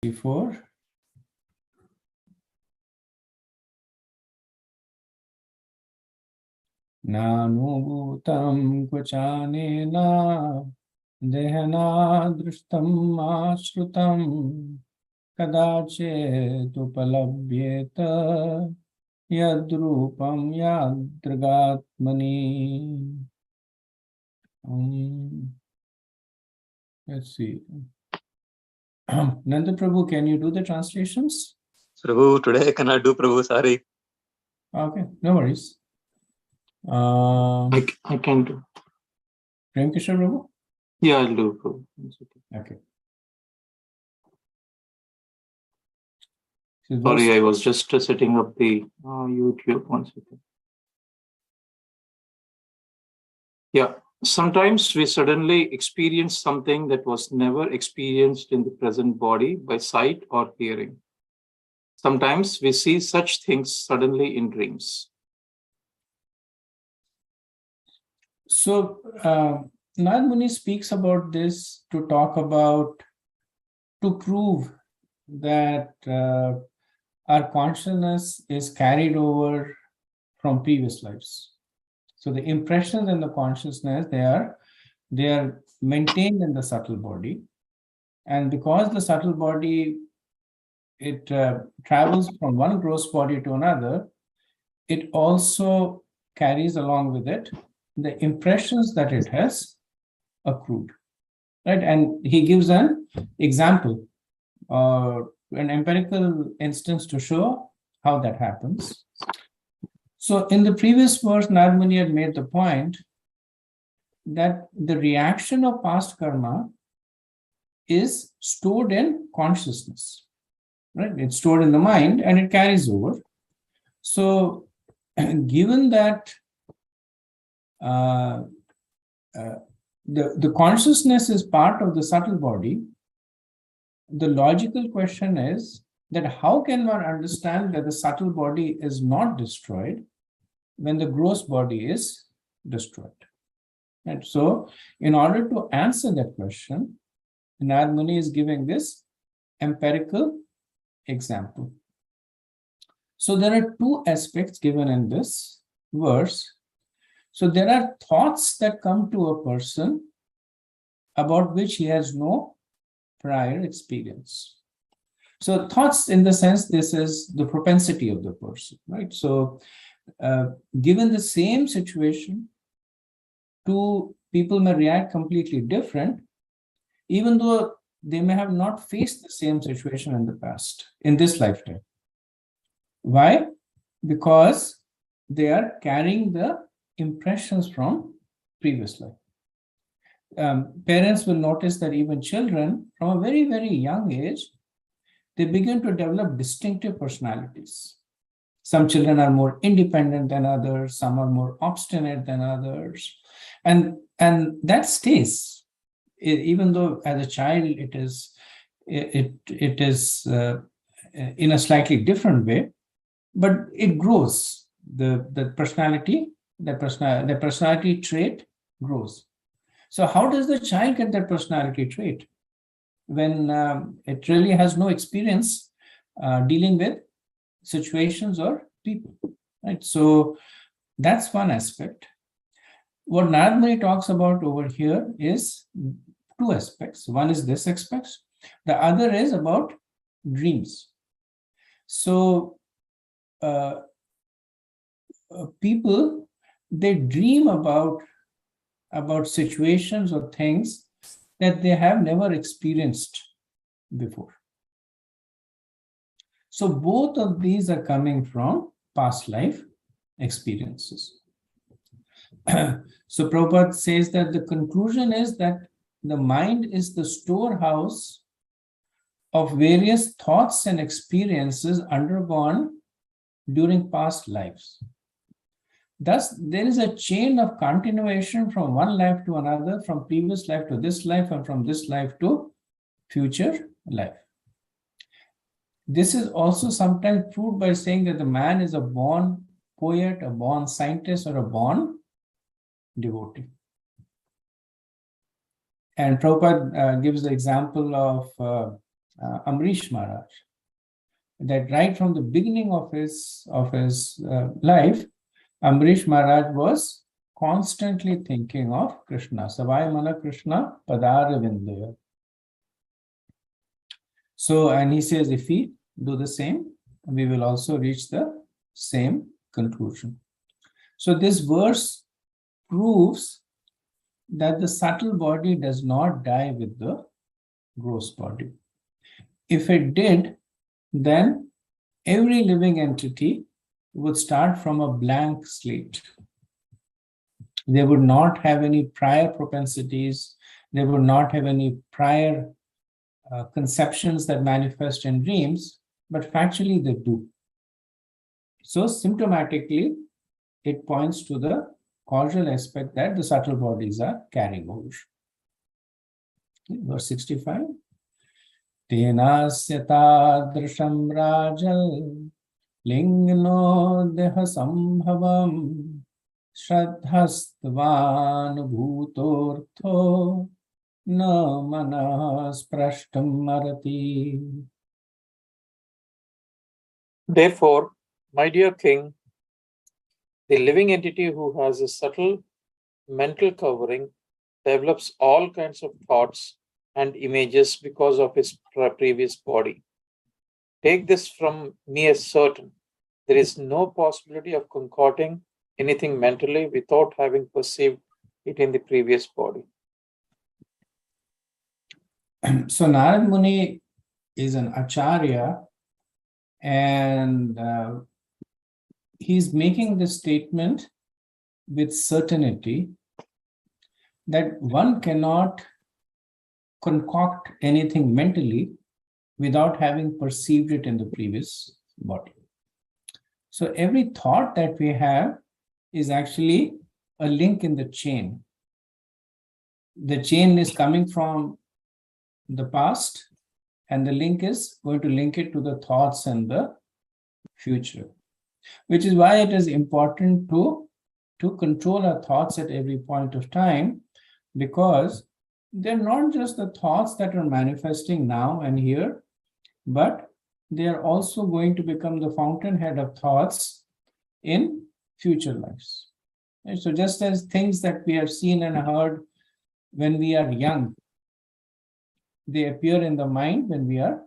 before. Nanubhutam kvachanena dehana drishtam ashrutam kadachet upalabhyeta yadrupam yadragatmani. Let's see. Nanda Prabhu, can you do the translations? Prabhu, today I cannot do, Prabhu, sorry. Okay, no worries. I can do. Prem Kishore Prabhu? Yeah, I'll do, Prabhu. Okay. Sorry, I was just setting up the YouTube. 1 second. Yeah, sometimes we suddenly experience something that was never experienced in the present body by sight or hearing. Sometimes we see such things suddenly in dreams. So, Nad Muni speaks about this to prove that our consciousness is carried over from previous lives. So the impressions in the consciousness, they are maintained in the subtle body. And because the subtle body, it travels from one gross body to another, it also carries along with it the impressions that it has accrued, right? And he gives an example, an empirical instance to show how that happens. So in the previous verse, Nad Muni had made the point that the reaction of past karma is stored in consciousness, right? It's stored in the mind and it carries over. So given that the consciousness is part of the subtle body, the logical question is that how can one understand that the subtle body is not destroyed when the gross body is destroyed? And so, in order to answer that question, Nad Muni is giving this empirical example. So there are two aspects given in this verse. So there are thoughts that come to a person about which he has no prior experience. So thoughts, in the sense, this is the propensity of the person, right? So given the same situation, two people may react completely different, even though they may have not faced the same situation in the past, in this lifetime. Why? Because they are carrying the impressions from previous life. Parents will notice that even children, from a very, very young age, they begin to develop distinctive personalities. Some children are more independent than others, some are more obstinate than others. And that stays, even though as a child it is in a slightly different way, but it grows. The personality trait grows. So how does the child get that personality trait when it really has no experience dealing with situations or people, right? So that's one aspect. What Nad Muni talks about over here is two aspects. One is this aspect. The other is about dreams. So people, they dream about situations or things that they have never experienced before. So both of these are coming from past life experiences. So Prabhupada says that the conclusion is that the mind is the storehouse of various thoughts and experiences undergone during past lives. Thus, there is a chain of continuation from one life to another, from previous life to this life, and from this life to future life. This is also sometimes proved by saying that the man is a born poet, a born scientist, or a born devotee. And Prabhupada gives the example of Amrish Maharaj, that right from the beginning of his life, Amrish Maharaj was constantly thinking of Krishna. Savai Mana Krishna Padara Vindaya. So, and he says, if we do the same, we will also reach the same conclusion. So this verse proves that the subtle body does not die with the gross body. If it did, then every living entity would start from a blank slate. They would not have any prior propensities. They would not have any prior conceptions that manifest in dreams, but factually they do. So symptomatically, it points to the causal aspect that the subtle bodies are carrying over. Verse 65. Tenasya tadrisham rajal lingno deha sambhavam shraddhastvan bhutortho na manas prashtam marati. Therefore, my dear king, the living entity who has a subtle mental covering develops all kinds of thoughts and images because of his previous body. Take this from me as certain. There is no possibility of concocting anything mentally without having perceived it in the previous body. So Narad Muni is an acharya, and he's making this statement with certainty that one cannot concoct anything mentally without having perceived it in the previous body. So every thought that we have is actually a link in the chain. The chain is coming from the past, and the link is going to link it to the thoughts and the future, which is why it is important to control our thoughts at every point of time, because they're not just the thoughts that are manifesting now and here, but they are also going to become the fountainhead of thoughts in future lives. And so just as things that we have seen and heard when we are young, they appear in the mind when we are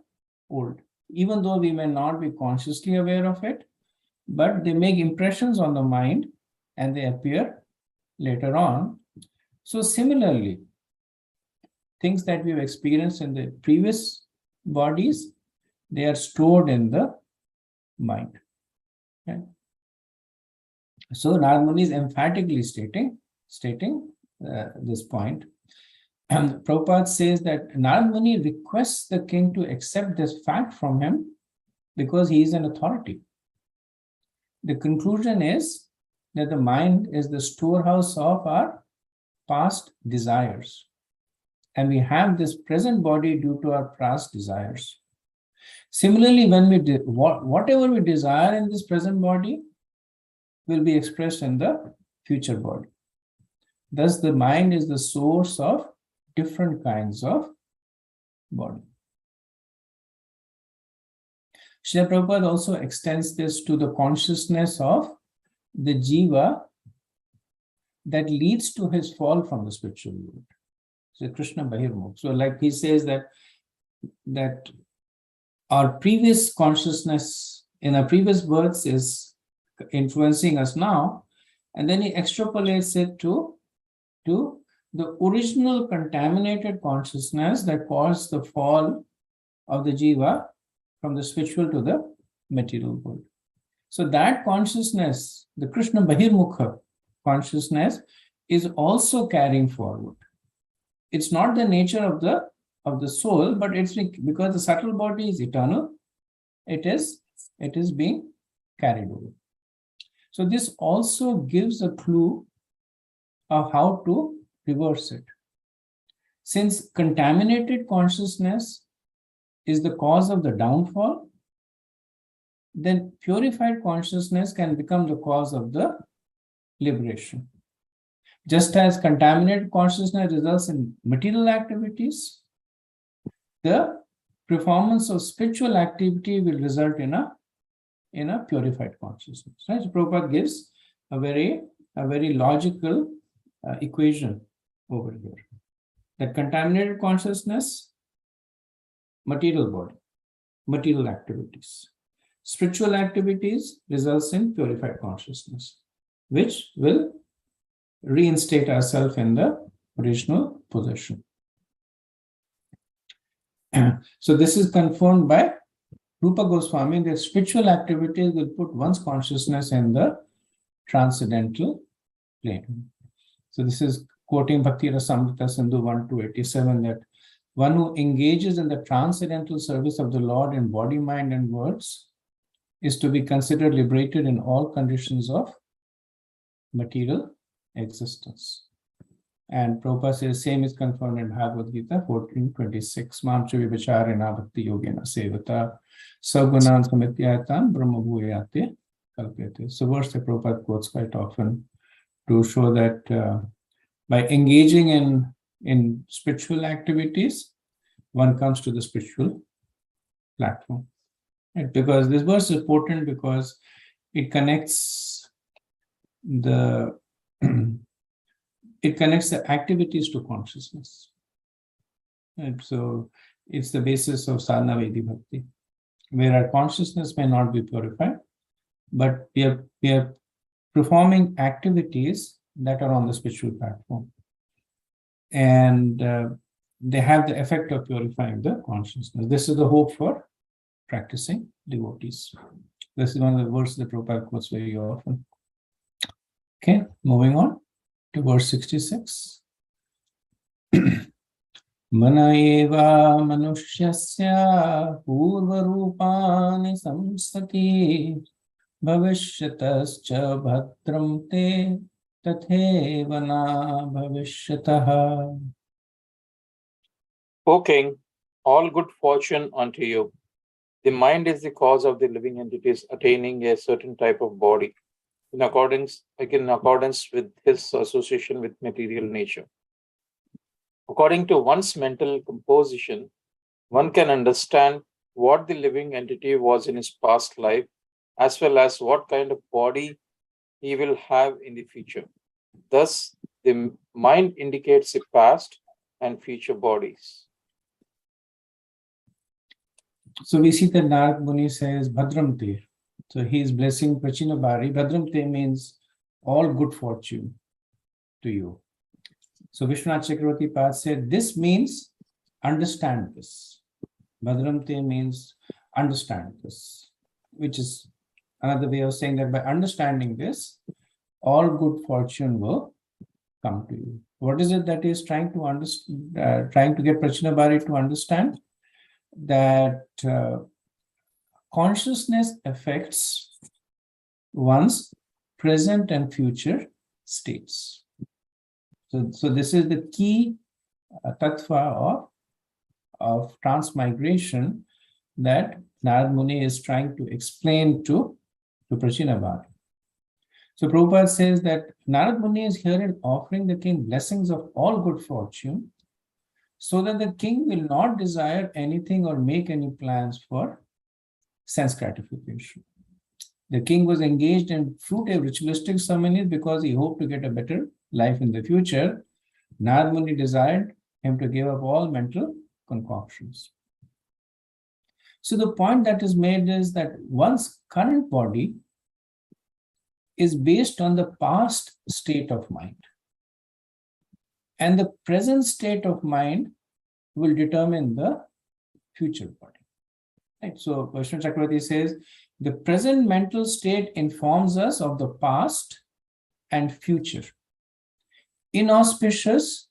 old, even though we may not be consciously aware of it, but they make impressions on the mind and they appear later on. So similarly, things that we've experienced in the previous bodies, they are stored in the mind. Okay? So Narad Muni is emphatically stating this point. And Prabhupada says that Narad Muni requests the king to accept this fact from him because he is an authority. The conclusion is that the mind is the storehouse of our past desires. And we have this present body due to our past desires. Similarly, when we whatever we desire in this present body will be expressed in the future body. Thus, the mind is the source of different kinds of body. Srila Prabhupada also extends this to the consciousness of the jiva that leads to his fall from the spiritual world. So Krishna Bahirmukh. So like he says that our previous consciousness in our previous births is influencing us now, and then he extrapolates it to the original contaminated consciousness that caused the fall of the jiva from the spiritual to the material world. So that consciousness, the Krishna Bahirmukha consciousness, is also carrying forward. It's not the nature of the soul, but it's because the subtle body is eternal, it is being carried over. So this also gives a clue of how to reverse it. Since contaminated consciousness is the cause of the downfall, then purified consciousness can become the cause of the liberation. Just as contaminated consciousness results in material activities, the performance of spiritual activity will result in a purified consciousness. Right? So Prabhupada gives a very logical equation over here. That contaminated consciousness, material body, material activities. Spiritual activities results in purified consciousness, which will reinstate ourselves in the original position. So this is confirmed by Rupa Goswami that spiritual activities will put one's consciousness in the transcendental plane. So this is quoting Bhakti Rasamrita Sindhu 1-87, that one who engages in the transcendental service of the Lord in body, mind, and words is to be considered liberated in all conditions of material existence. And Prabhupada says same is confirmed in Bhagavad Gita 14:26. Mamcha vivacharena bhakti yogena sevata sagunan samityatam brahma bhuyate kalpyate. So verse that Prabhupada quotes quite often to show that by engaging in spiritual activities, one comes to the spiritual platform. Right? Because this verse is important because it connects the activities to consciousness. And so it's the basis of sadhana Vedi bhakti, where our consciousness may not be purified, but we are performing activities that are on the spiritual platform. And they have the effect of purifying the consciousness. This is the hope for practicing devotees. This is one of the verses that Prabhupada quotes very often. Okay, moving on to verse 66. Mana eva manushyasya purva rupani samsati bhavishyatascha bhadram te tatheva na bhavishyatah. O King, all good fortune unto you. The mind is the cause of the living entities attaining a certain type of body in accordance with his association with material nature. According to one's mental composition, one can understand what the living entity was in his past life, as well as what kind of body he will have in the future. Thus, the mind indicates the past and future bodies. So we see that Narad Muni says Bhadram Te. So he is blessing Prachina Bari. Bhadram Te means all good fortune to you. So Vishwanath Chakravarti Pad said this means understand this. Bhadram Te means understand this, which is another way of saying that by understanding this, all good fortune will come to you. What is it that he is trying to understand? Trying to get Prachina Bari to understand? That consciousness affects one's present and future states. So this is the key tattva of transmigration that Narad Muni is trying to explain to Prachina Bari. So Prabhupada says that Narad Muni is here offering the king blessings of all good fortune, so that the king will not desire anything or make any plans for sense gratification. The king was engaged in fruitive ritualistic ceremonies because he hoped to get a better life in the future. Narad Muni desired him to give up all mental concoctions. So the point that is made is that one's current body is based on the past state of mind. And the present state of mind will determine the future body. Right? So Vaishnava Chakravarti says, the present mental state informs us of the past and future, inauspicious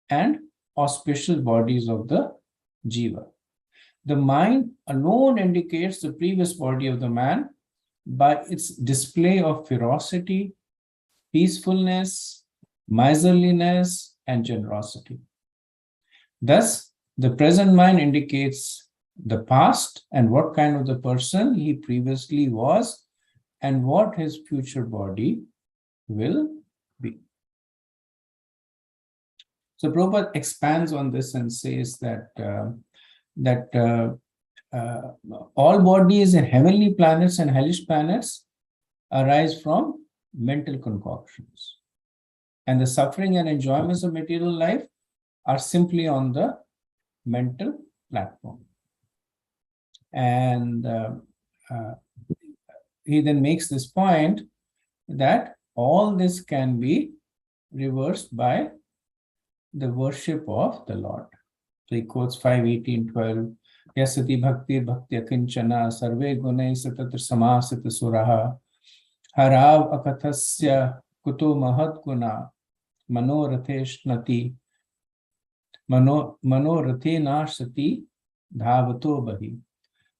and auspicious bodies of the jiva. The mind alone indicates the previous body of the man by its display of ferocity, peacefulness, miserliness, and generosity. Thus, the present mind indicates the past and what kind of the person he previously was and what his future body will be. So Prabhupada expands on this and says that all bodies in heavenly planets and hellish planets arise from mental concoctions. And the suffering and enjoyments of material life are simply on the mental platform. And he then makes this point that all this can be reversed by the worship of the Lord. So he quotes 5:18-12. Yasati bhakti bhakti akinchana sarve gunai satatra samasita suraha harav akathasya kuto mahad guna manorateshnati manorathenashati dhavato bahi.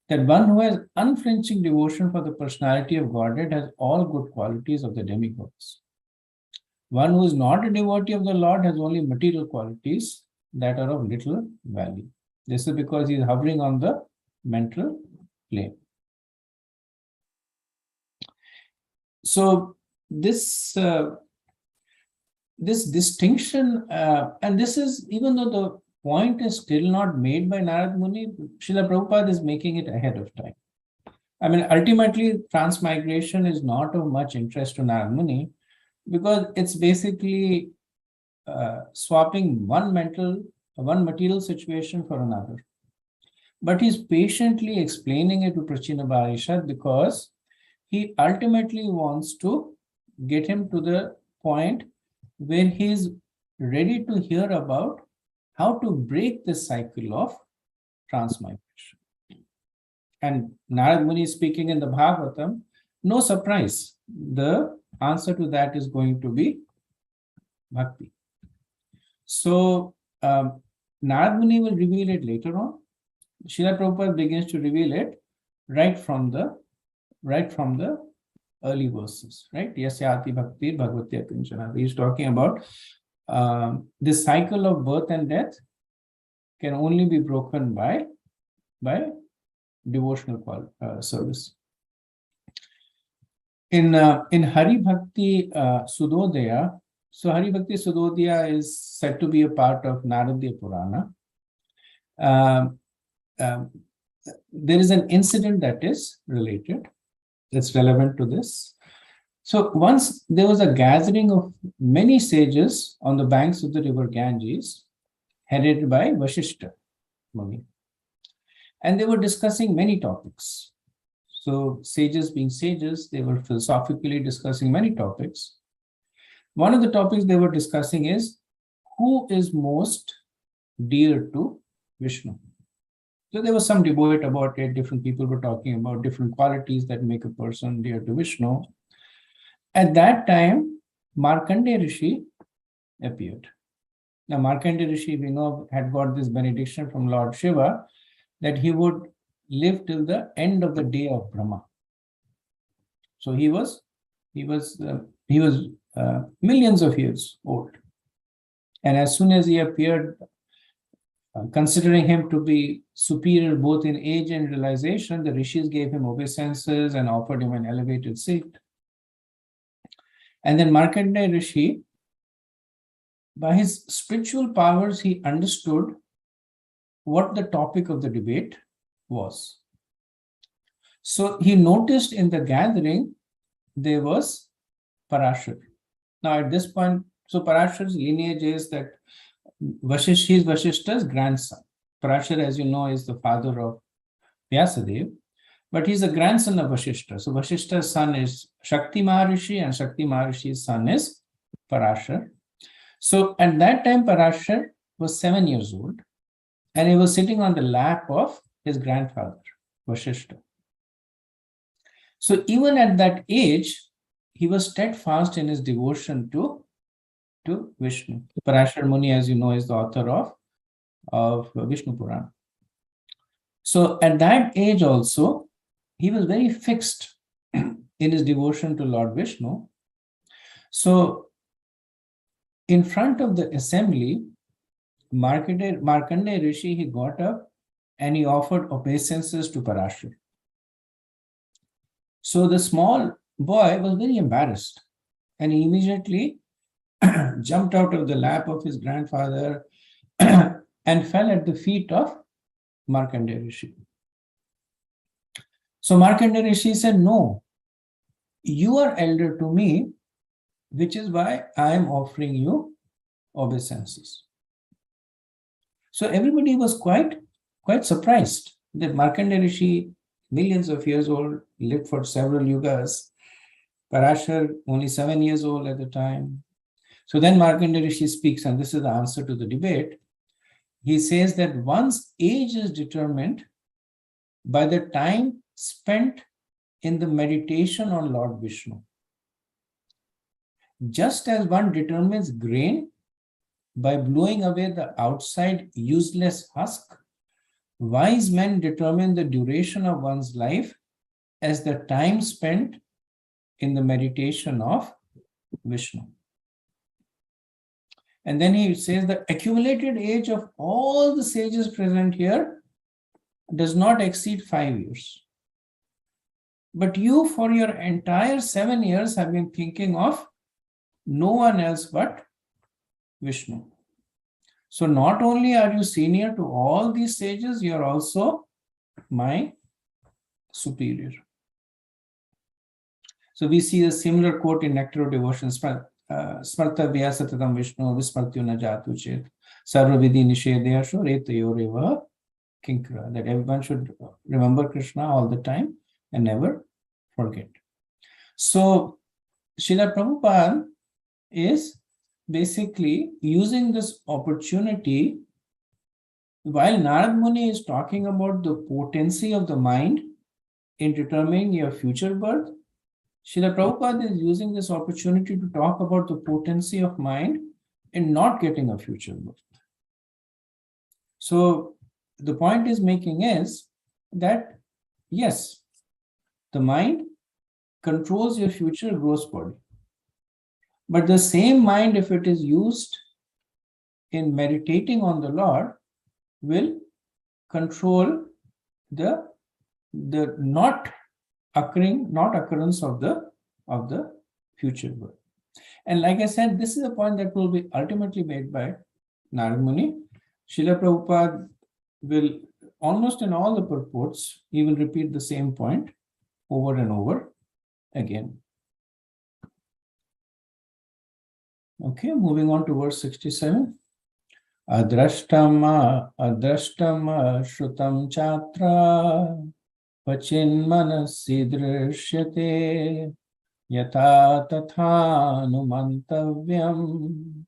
That one who has unflinching devotion for the personality of Godhead has all good qualities of the demigods. One who is not a devotee of the Lord has only material qualities that are of little value. This is because he is hovering on the mental plane. So this distinction, and this is, even though the point is still not made by Narad Muni, Srila Prabhupada is making it ahead of time. I mean, ultimately, transmigration is not of much interest to Narad Muni because it's basically swapping one material situation for another. But he's patiently explaining it to Prachina Bharishad because he ultimately wants to get him to the point where he's ready to hear about how to break this cycle of transmigration. And Narad Muni speaking in the Bhagavatam, no surprise, the answer to that is going to be bhakti. So Narad Muni will reveal it later on. Srila Prabhupada begins to reveal it right from the early verses, right? Yasyati bhakti bhagavati akinchana. He's talking about this cycle of birth and death can only be broken by devotional service. In Hari Bhakti Sudodaya, so Hari Bhakti Sudodaya is said to be a part of Naradiya Purana. There is an incident that is related, that's relevant to this. So once there was a gathering of many sages on the banks of the river Ganges, headed by Vashishta Muni. And they were discussing many topics. So sages being sages, they were philosophically discussing many topics. One of the topics they were discussing is, who is most dear to Vishnu? So there was some debate about it. Different people were talking about different qualities that make a person dear to Vishnu. At that time, Markandeya Rishi appeared. Now, Markandeya Rishi, we know, had got this benediction from Lord Shiva that he would live till the end of the day of Brahma. So he was millions of years old. And as soon as he appeared, considering him to be superior both in age and realization, the rishis gave him obeisances and offered him an elevated seat. And then Markandeya Rishi, by his spiritual powers, he understood what the topic of the debate was. So he noticed in the gathering, there was Parashar. Now at this point, so Parashar's lineage is that he is Vashishta's grandson. Parashar, as you know, is the father of Vyasadeva, but he's a grandson of Vashishta. So Vashishta's son is Shakti Maharishi and Shakti Maharishi's son is Parashar. So at that time, Parashar was 7 years old and he was sitting on the lap of his grandfather, Vashishta. So even at that age, he was steadfast in his devotion to Vishnu. Parashar Muni, as you know, is the author of Vishnu Purana. So at that age also, he was very fixed in his devotion to Lord Vishnu. So in front of the assembly, Markandeya Rishi, he got up and he offered obeisances to Parashar. So the small boy was very embarrassed and he immediately jumped out of the lap of his grandfather and fell at the feet of Markandeya Rishi. So Markandeya Rishi said, no, you are elder to me, which is why I am offering you obeisances. So everybody was quite surprised that Markandeya Rishi, millions of years old, lived for several yugas. Parashar, only 7 years old at the time. So then Markandeya Rishi speaks, and this is the answer to the debate. He says that one's age is determined by the time spent in the meditation on Lord Vishnu. Just as one determines grain by blowing away the outside useless husk, wise men determine the duration of one's life as the time spent in the meditation of Vishnu. And then he says the accumulated age of all the sages present here does not exceed 5 years. But you, for your entire 7 years, have been thinking of no one else but Vishnu. So not only are you senior to all these sages, you are also my superior. So we see a similar quote in Nectar of Devotion, Smarta Vyasatatam Vishnu Vismartyo na jatu chet Sarvavidhi Nishedayasho Retayoreva Kinkra, that everyone should remember Krishna all the time and never forget. So Srila Prabhupada is basically using this opportunity while Narad Muni is talking about the potency of the mind in determining your future birth. Srila Prabhupada is using this opportunity to talk about the potency of mind in not getting a future birth. So the point is making is that, yes, the mind controls your future gross body. But the same mind, if it is used in meditating on the Lord, will control the not occurrence of the future birth. And like I said, this is a point that will be ultimately made by Narad Muni. Srila Prabhupada will, almost in all the purports, he will repeat the same point over and over again. Okay, moving on to verse 67. Adrashtam shrutam chatra Pachin manasi drishyate yata tatha numantavyam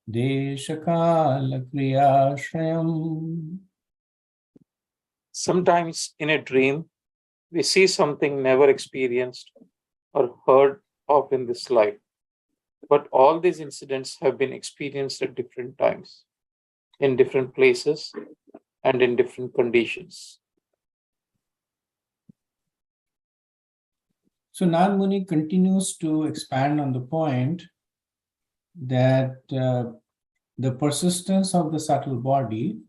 deshakala kriyashrayam. Sometimes in a dream, we see something never experienced or heard of in this life. But all these incidents have been experienced at different times, in different places, and in different conditions. So Narad Muni continues to expand on the point that the persistence of the subtle body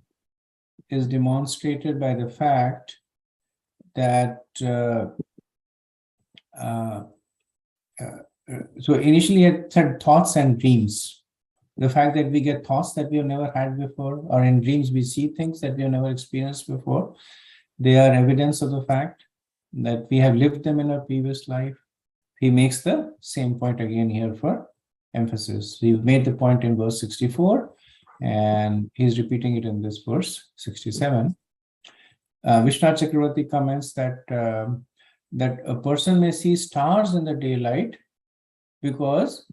is demonstrated by the fact that so initially it said thoughts and dreams. The fact that we get thoughts that we have never had before, or in dreams we see things that we have never experienced before, they are evidence of the fact that we have lived them in our previous life. He makes the same point again here for emphasis. We've made the point in verse 64, and he's repeating it in this verse 67. Vishnu Chakravarti comments that that a person may see stars in the daylight because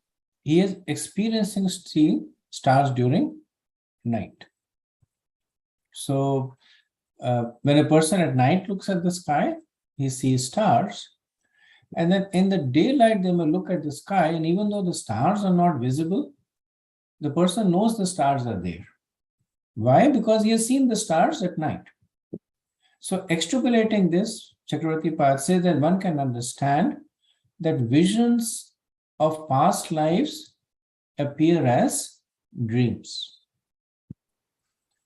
he is experiencing seeing stars during night. So when a person at night looks at the sky, he sees stars. And then in the daylight, they may look at the sky, and even though the stars are not visible, the person knows the stars are there. Why? Because he has seen the stars at night. So extrapolating this, Chakravarti Pad says that one can understand that visions of past lives appear as dreams.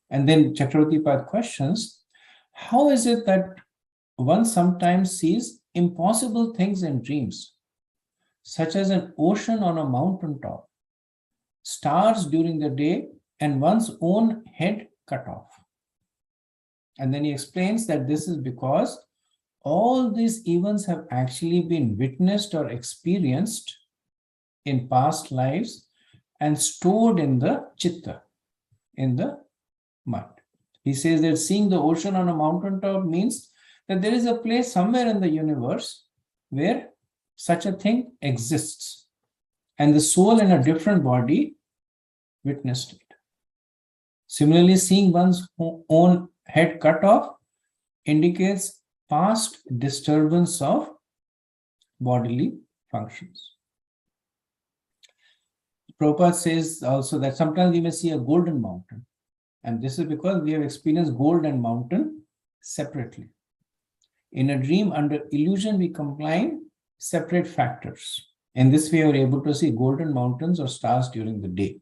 And then Chakravarti Pad questions, how is it that one sometimes sees impossible things in dreams, such as an ocean on a mountaintop, stars during the day, and one's own head cut off? And then he explains that this is because all these events have actually been witnessed or experienced in past lives and stored in the chitta, in the mind. He says that seeing the ocean on a mountaintop means that there is a place somewhere in the universe where such a thing exists, and the soul in a different body witnessed it. Similarly, seeing one's own head cut off indicates past disturbance of bodily functions. Prabhupada says also that sometimes we may see a golden mountain, and this is because we have experienced gold and mountain separately. In a dream, under illusion, we combine separate factors. In this way, we are able to see golden mountains or stars during the day,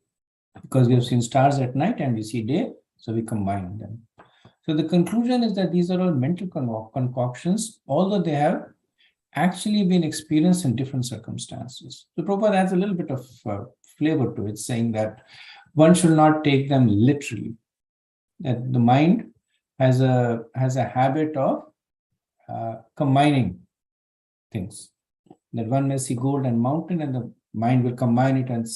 because we have seen stars at night and we see day, so we combine them. So the conclusion is that these are all mental concoctions, although they have actually been experienced in different circumstances. So Prabhupada adds a little bit of flavor to it, saying that one should not take them literally, that the mind has a habit of combining things, that one may see gold and mountain and the mind will combine it and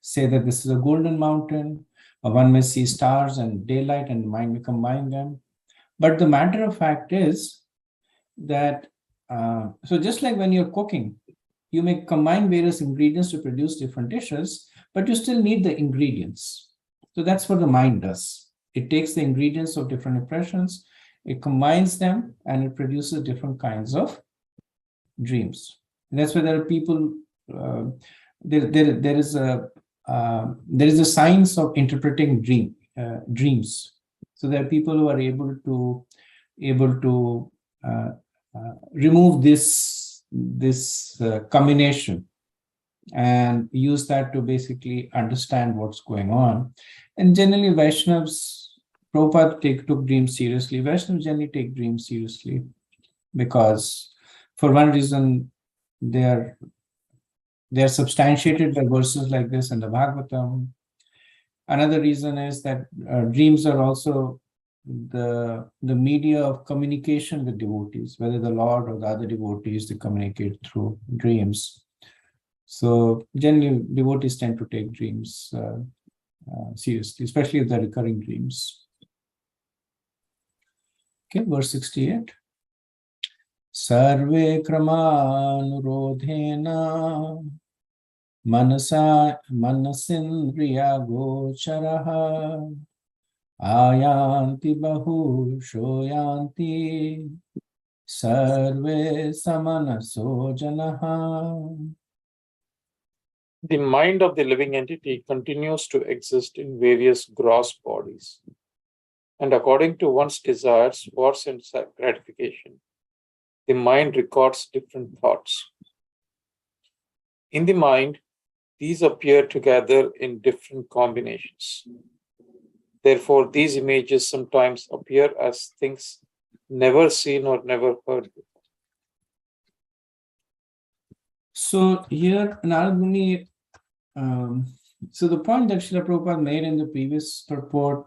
say that this is a golden mountain, or one may see stars and daylight and the mind will combine them. But the matter of fact is that, so just like when you're cooking, you may combine various ingredients to produce different dishes, but you still need the ingredients. So that's what the mind does. It takes the ingredients of different impressions, it combines them, and it produces different kinds of dreams. And that's why there are people, there is a science of interpreting dreams. So there are people who are able to remove this combination and use that to basically understand what's going on. And generally, Vaishnavas, Prabhupada took dreams seriously. Vaishnavas generally take dreams seriously because, for one reason, they are substantiated by verses like this in the Bhagavatam. Another reason is that dreams are also the media of communication with devotees, whether the Lord or the other devotees, they communicate through dreams. So generally, devotees tend to take dreams seriously, especially if they're recurring dreams. Okay, verse 68. Sarve kramanurodhena manasindriya gocharaha ayanti bahu shoyanti sarve samanaso janaha. The mind of the living entity continues to exist in various gross bodies, and according to one's desires, wants, and gratification, the mind records different thoughts. In the mind, these appear together in different combinations. Therefore, these images sometimes appear as things never seen or never heard before. So here, Narad Muni, so the point that Srila Prabhupada made in the previous purport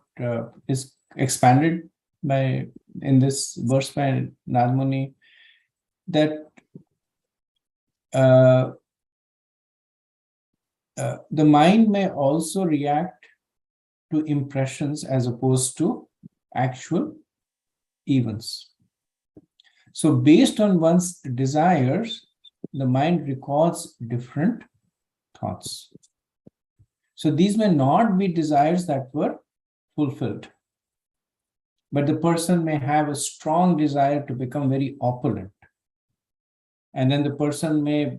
is expanded in this verse by Narad Muni, that the mind may also react to impressions as opposed to actual events. So based on one's desires, the mind records different thoughts. So these may not be desires that were fulfilled, but the person may have a strong desire to become very opulent. And then the person may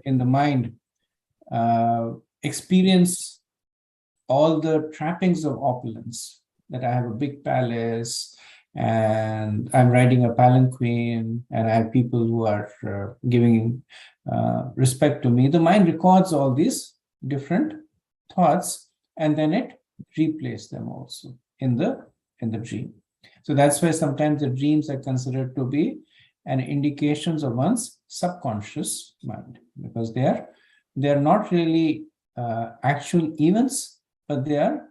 in the mind experience all the trappings of opulence, that I have a big palace and I'm riding a palanquin and I have people who are giving respect to me. The mind records all these different thoughts and then it replays them also in the dream. So that's why sometimes the dreams are considered to be an indications of one's subconscious mind, because they are not really actual events, but they are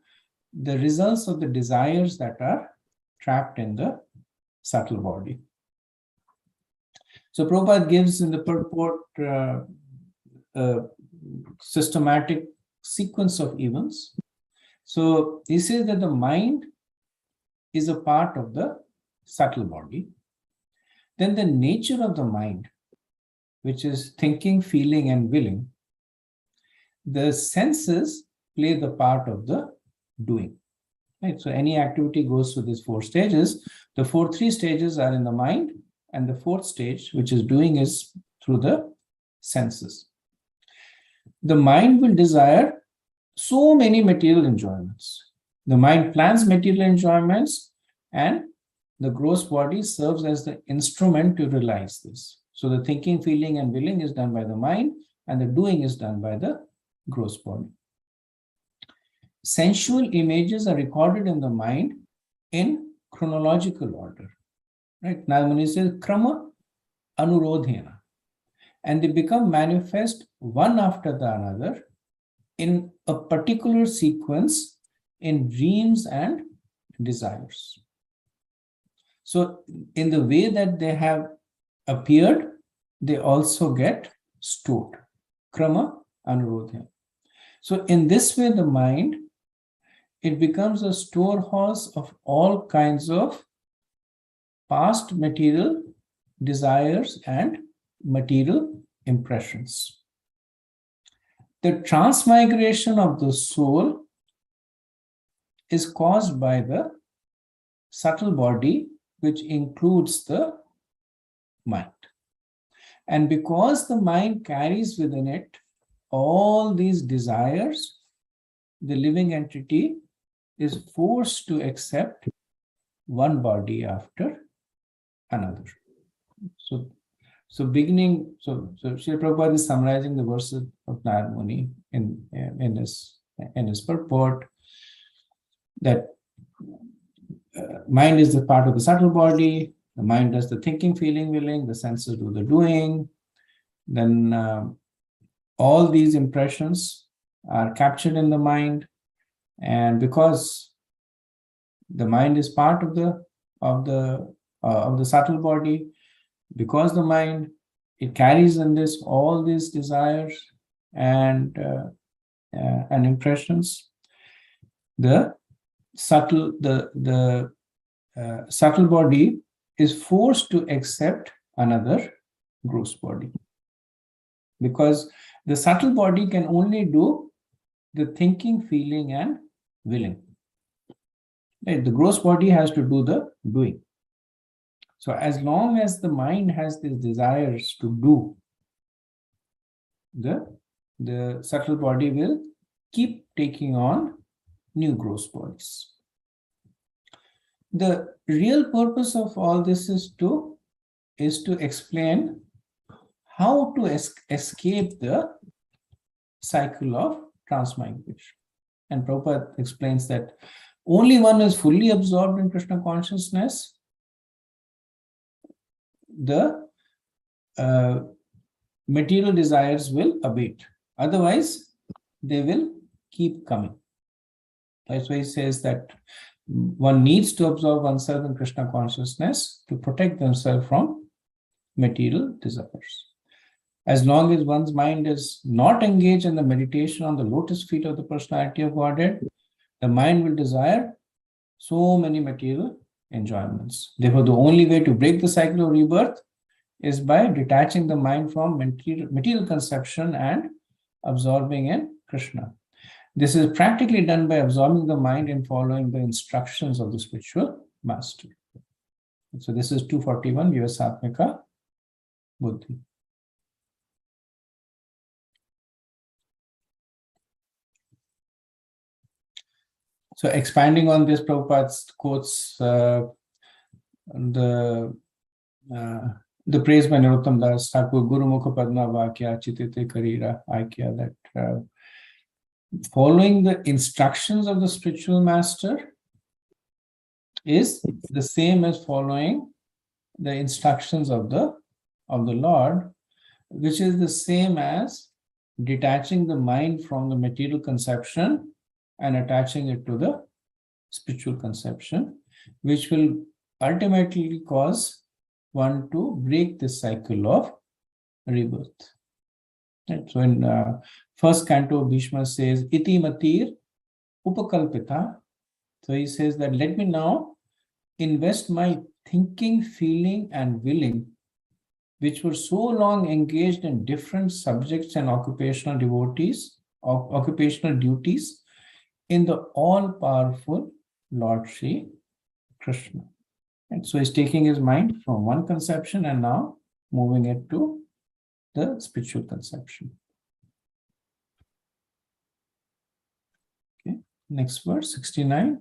the results of the desires that are trapped in the subtle body. So Prabhupada gives in the purport a systematic sequence of events. So he says that the mind is a part of the subtle body. Then the nature of the mind, which is thinking, feeling, and willing, the senses play the part of the doing. Right? So any activity goes through these 4 stages. The three stages are in the mind, and the 4th stage, which is doing, is through the senses. The mind will desire so many material enjoyments. The mind plans material enjoyments, and the gross body serves as the instrument to realize this. So the thinking, feeling, and willing is done by the mind, and the doing is done by the gross body. Sensual images are recorded in the mind in chronological order. Right? Nalmani says krama anurodhena, and they become manifest one after the another in a particular sequence in dreams and desires. So in the way that they have appeared, they also get stored. Krama anurodhena. So in this way, the mind, it becomes a storehouse of all kinds of past material desires and material impressions. The transmigration of the soul is caused by the subtle body, which includes the mind. And because the mind carries within it all these desires, the living entity is forced to accept one body after another. So Srila Prabhupada is summarizing the verses of Narad Muni in his purport, that mind is the part of the subtle body. The mind does the thinking, feeling, willing. The senses do the doing. Then all these impressions are captured in the mind, and because the mind is part of the subtle body, because the mind, it carries in this all these desires and impressions, the subtle body is forced to accept another gross body, because the subtle body can only do the thinking, feeling, and willing. Right? The gross body has to do the doing. So as long as the mind has these desires to do, the subtle body will keep taking on new gross bodies. The real purpose of all this is to explain how to escape the cycle of transmigration. And Prabhupada explains that only one is fully absorbed in Krishna consciousness, the material desires will abate. Otherwise, they will keep coming. That's why he says that one needs to absorb oneself in Krishna consciousness to protect themselves from material desires. As long as one's mind is not engaged in the meditation on the lotus feet of the personality of Godhead, the mind will desire so many material enjoyments. Therefore, the only way to break the cycle of rebirth is by detaching the mind from material conception and absorbing in Krishna. This is practically done by absorbing the mind and following the instructions of the spiritual master. So this is 241, Vivasatmika Buddhi. So expanding on this, Prabhupada quotes the praise by Narottam Das Thakur, Guru Mukha Padma Vakya Chitite Karira Aikya, that following the instructions of the spiritual master is the same as following the instructions of the Lord, which is the same as detaching the mind from the material conception and attaching it to the spiritual conception, which will ultimately cause one to break the cycle of rebirth. Right? So in first canto, Bhishma says, Iti matir upakalpita. So he says that let me now invest my thinking, feeling, and willing, which were so long engaged in different subjects and occupational duties, in the all-powerful Lord Sri Krishna. And so he's taking his mind from one conception and now moving it to the spiritual conception. Okay, next verse, 69.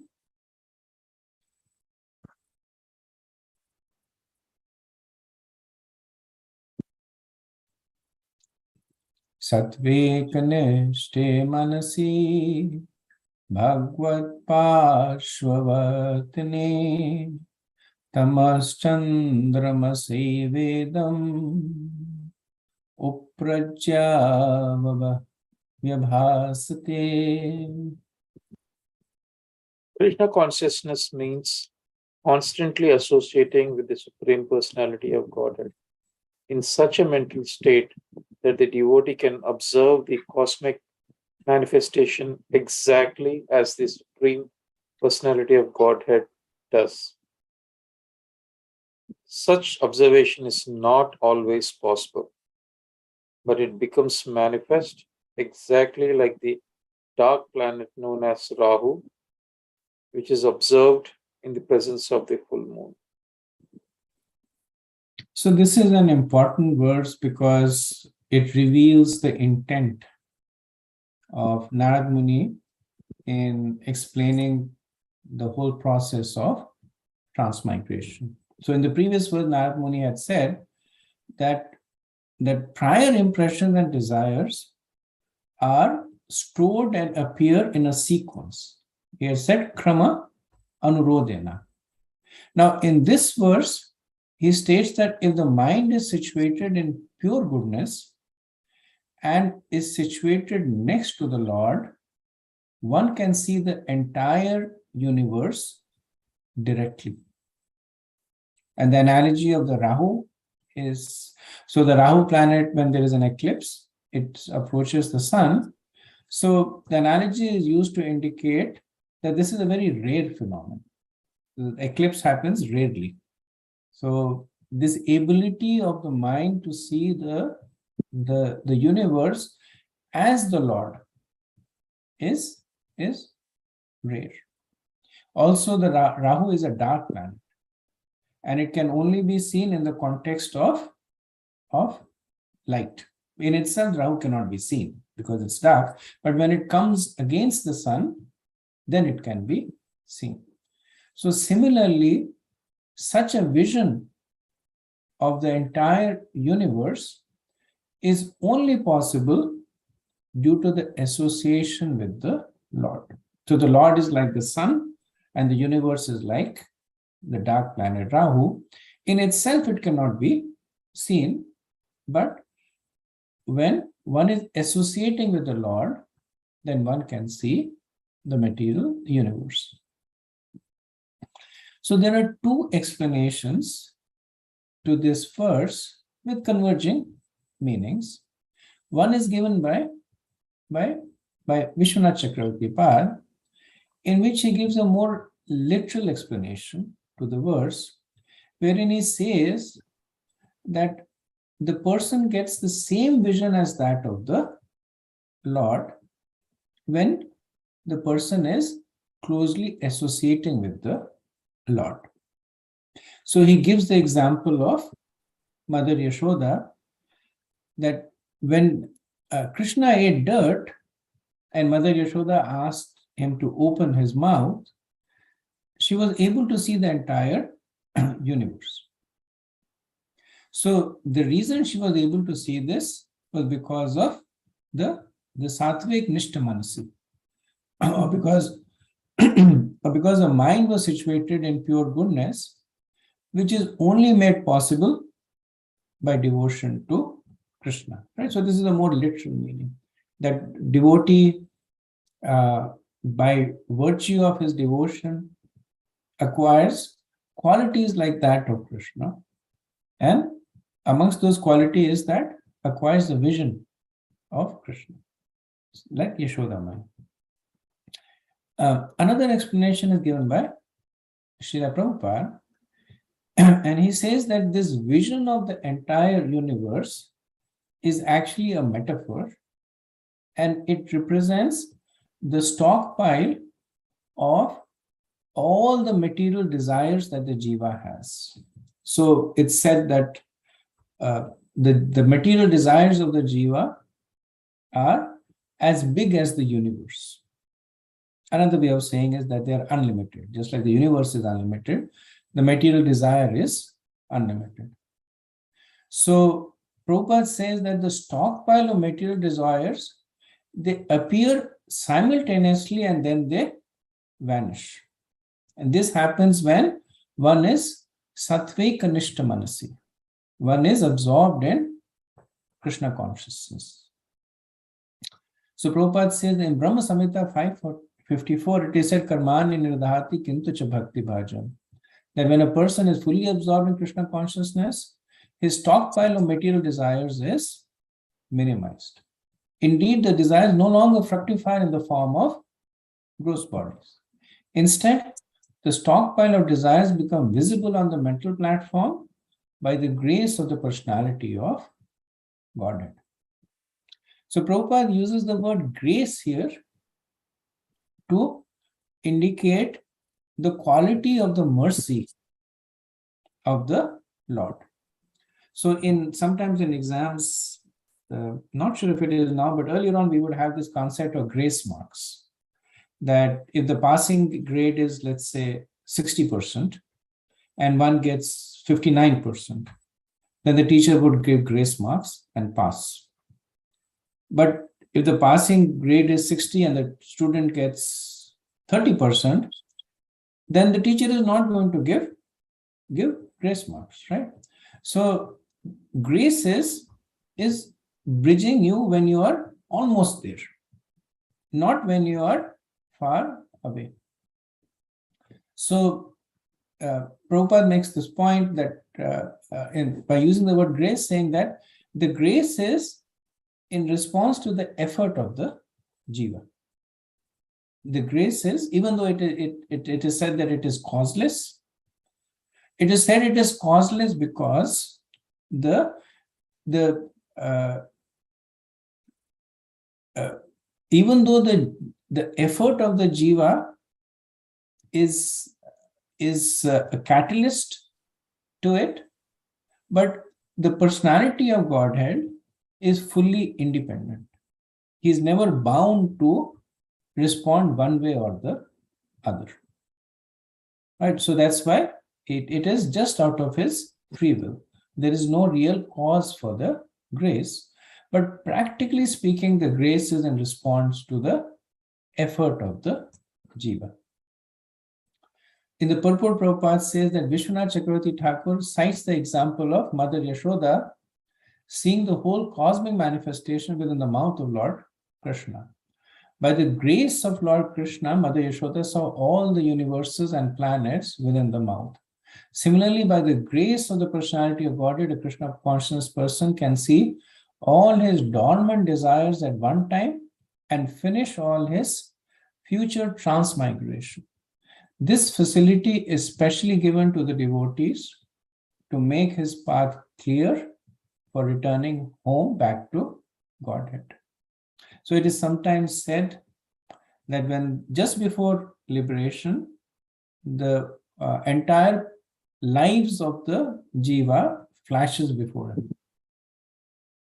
Satvekane manasi bhagvat parshvavatane tamaschandramasi vedam uprajya vyabhasate. Krishna consciousness means constantly associating with the Supreme Personality of Godhead in such a mental state that the devotee can observe the cosmic manifestation exactly as the Supreme Personality of Godhead does. Such observation is not always possible, but it becomes manifest exactly like the dark planet known as Rahu, which is observed in the presence of the full moon. So this is an important verse because it reveals the intent of Narad Muni in explaining the whole process of transmigration. So in the previous verse, Narad Muni had said that prior impressions and desires are stored and appear in a sequence. He has said krama anurodhena. Now in this verse, he states that if the mind is situated in pure goodness and is situated next to the Lord, one can see the entire universe directly. And the analogy of the Rahu is, so the Rahu planet, when there is an eclipse, it approaches the sun. So the analogy is used to indicate that this is a very rare phenomenon. The eclipse happens rarely. So this ability of the mind to see the universe as the Lord is rare. Also, the Rahu is a dark planet, and it can only be seen in the context of light. In itself, Rahu cannot be seen because it's dark, but when it comes against the sun, then it can be seen. So similarly, such a vision of the entire universe is only possible due to the association with the Lord. So the Lord is like the sun and the universe is like the dark planet Rahu. In itself, it cannot be seen, but when one is associating with the Lord, then one can see the material universe. So there are two explanations to this verse with converging meanings. One is given by Vishwanath Chakravarti Pad, in which he gives a more literal explanation to the verse, wherein he says that the person gets the same vision as that of the Lord when the person is closely associating with the Lord. So he gives the example of Mother Yashoda, that when Krishna ate dirt and Mother Yashoda asked him to open his mouth, she was able to see the entire universe. So the reason she was able to see this was because of the Satvik Nishtamanasi, or because the mind was situated in pure goodness, which is only made possible by devotion to Krishna. Right? So this is a more literal meaning, that devotee, by virtue of his devotion, acquires qualities like that of Krishna. And amongst those qualities is that acquires the vision of Krishna, like Yashodamai. Another explanation is given by Srila Prabhupada, and he says that this vision of the entire universe is actually a metaphor, and it represents the stockpile of all the material desires that the jiva has. So it's said that the material desires of the jiva are as big as the universe. Another way of saying is that they are unlimited. Just like the universe is unlimited, the material desire is unlimited. So Prabhupada says that the stockpile of material desires, they appear simultaneously and then they vanish. And this happens when one is sattvika nishta manasi. One is absorbed in Krishna consciousness. So Prabhupada says in Brahma Samhita 554, it is said, Karmani nirdhati kintu cha bhakti bhajam. That when a person is fully absorbed in Krishna consciousness, his stockpile of material desires is minimized. Indeed, the desires no longer fructify in the form of gross bodies. Instead, the stockpile of desires become visible on the mental platform by the grace of the personality of Godhead. So Prabhupada uses the word grace here to indicate the quality of the mercy of the Lord. So sometimes in exams, not sure if it is now, but earlier on we would have this concept of grace marks. That if the passing grade is, let's say, 60% and one gets 59%, then the teacher would give grace marks and pass. But if the passing grade is 60 and the student gets 30%, then the teacher is not going to give grace marks, right? So grace is bridging you when you are almost there, not when you are far away. So Prabhupada makes this point that by using the word grace, saying that the grace is in response to the effort of the jiva. The grace is, even though it is said that it is causeless, it is said it is causeless because even though the effort of the jiva is a catalyst to it, but the personality of Godhead is fully independent. He is never bound to respond one way or the other. Right? So that's why it is just out of his free will. There is no real cause for the grace, but practically speaking, the grace is in response to the effort of the jiva. In the purport, Prabhupada says that Vishwanath Chakravarti Thakur cites the example of Mother Yashoda seeing the whole cosmic manifestation within the mouth of Lord Krishna. By the grace of Lord Krishna, Mother Yashoda saw all the universes and planets within the mouth. Similarly, by the grace of the personality of Godhead, a Krishna conscious person can see all his dormant desires at one time and finish all his future transmigration. This facility is specially given to the devotees to make his path clear for returning home back to Godhead. So it is sometimes said that when just before liberation, the entire lives of the jiva flashes before him.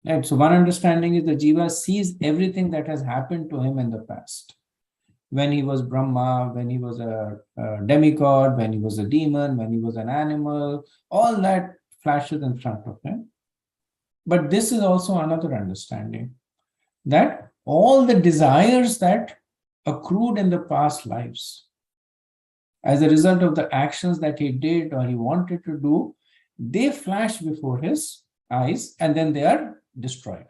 Right? So one understanding is the jiva sees everything that has happened to him in the past. When he was Brahma, when he was a demigod, when he was a demon, when he was an animal, all that flashes in front of him. But this is also another understanding, that all the desires that accrued in the past lives, as a result of the actions that he did or he wanted to do, they flash before his eyes and then they are destroyed.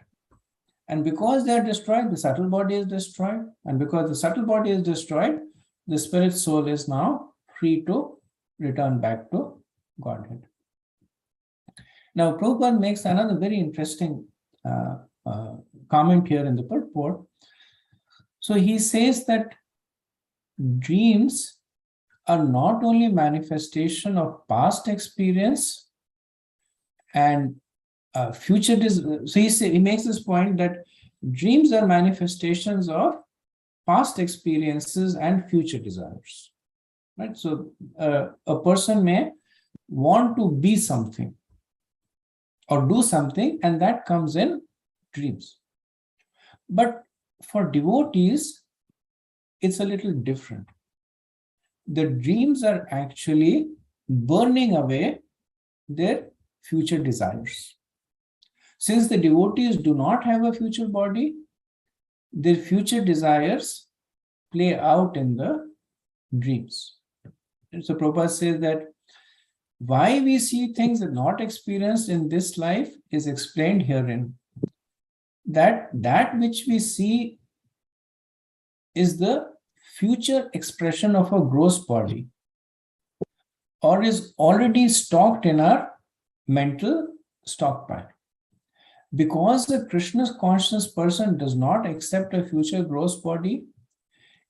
And because they are destroyed, the subtle body is destroyed. And because the subtle body is destroyed, the spirit soul is now free to return back to Godhead. Now, Prabhupada makes another very interesting comment here in the purport. So he says that dreams are not only manifestation of past experience and future. So he makes this point that dreams are manifestations of past experiences and future desires. Right? So a person may want to be something or do something, and that comes in dreams. But for devotees, it's a little different. The dreams are actually burning away their future desires. Since the devotees do not have a future body, their future desires play out in the dreams. And so Prabhupada says that why we see things that not experienced in this life is explained herein. That which we see is the future expression of a gross body, or is already stocked in our mental stockpile. Because the Krishna's conscious person does not accept a future gross body,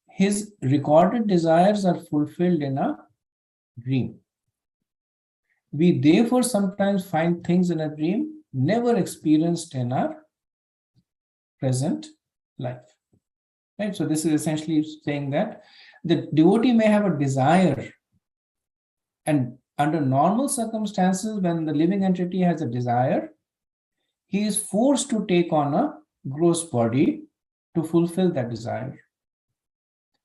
his recorded desires are fulfilled in a dream. We therefore sometimes find things in a dream never experienced in our present life. Right? So this is essentially saying that the devotee may have a desire, and under normal circumstances, when the living entity has a desire, he is forced to take on a gross body to fulfill that desire.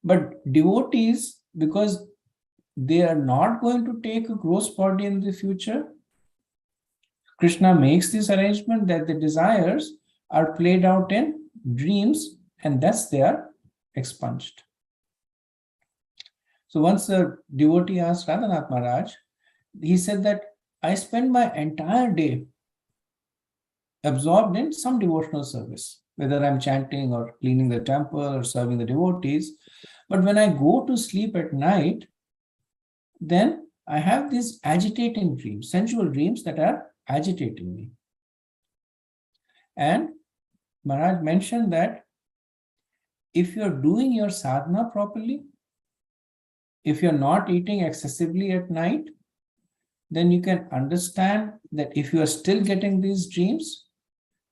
But devotees, because they are not going to take a gross body in the future, Krishna makes this arrangement that the desires are played out in dreams, and thus they are expunged. So once the devotee asked Radhanath Maharaj, he said that I spend my entire day absorbed in some devotional service, whether I'm chanting or cleaning the temple or serving the devotees. But when I go to sleep at night, then I have these agitating dreams, sensual dreams that are agitating me. And Maharaj mentioned that if you're doing your sadhana properly, if you're not eating excessively at night, then you can understand that if you are still getting these dreams,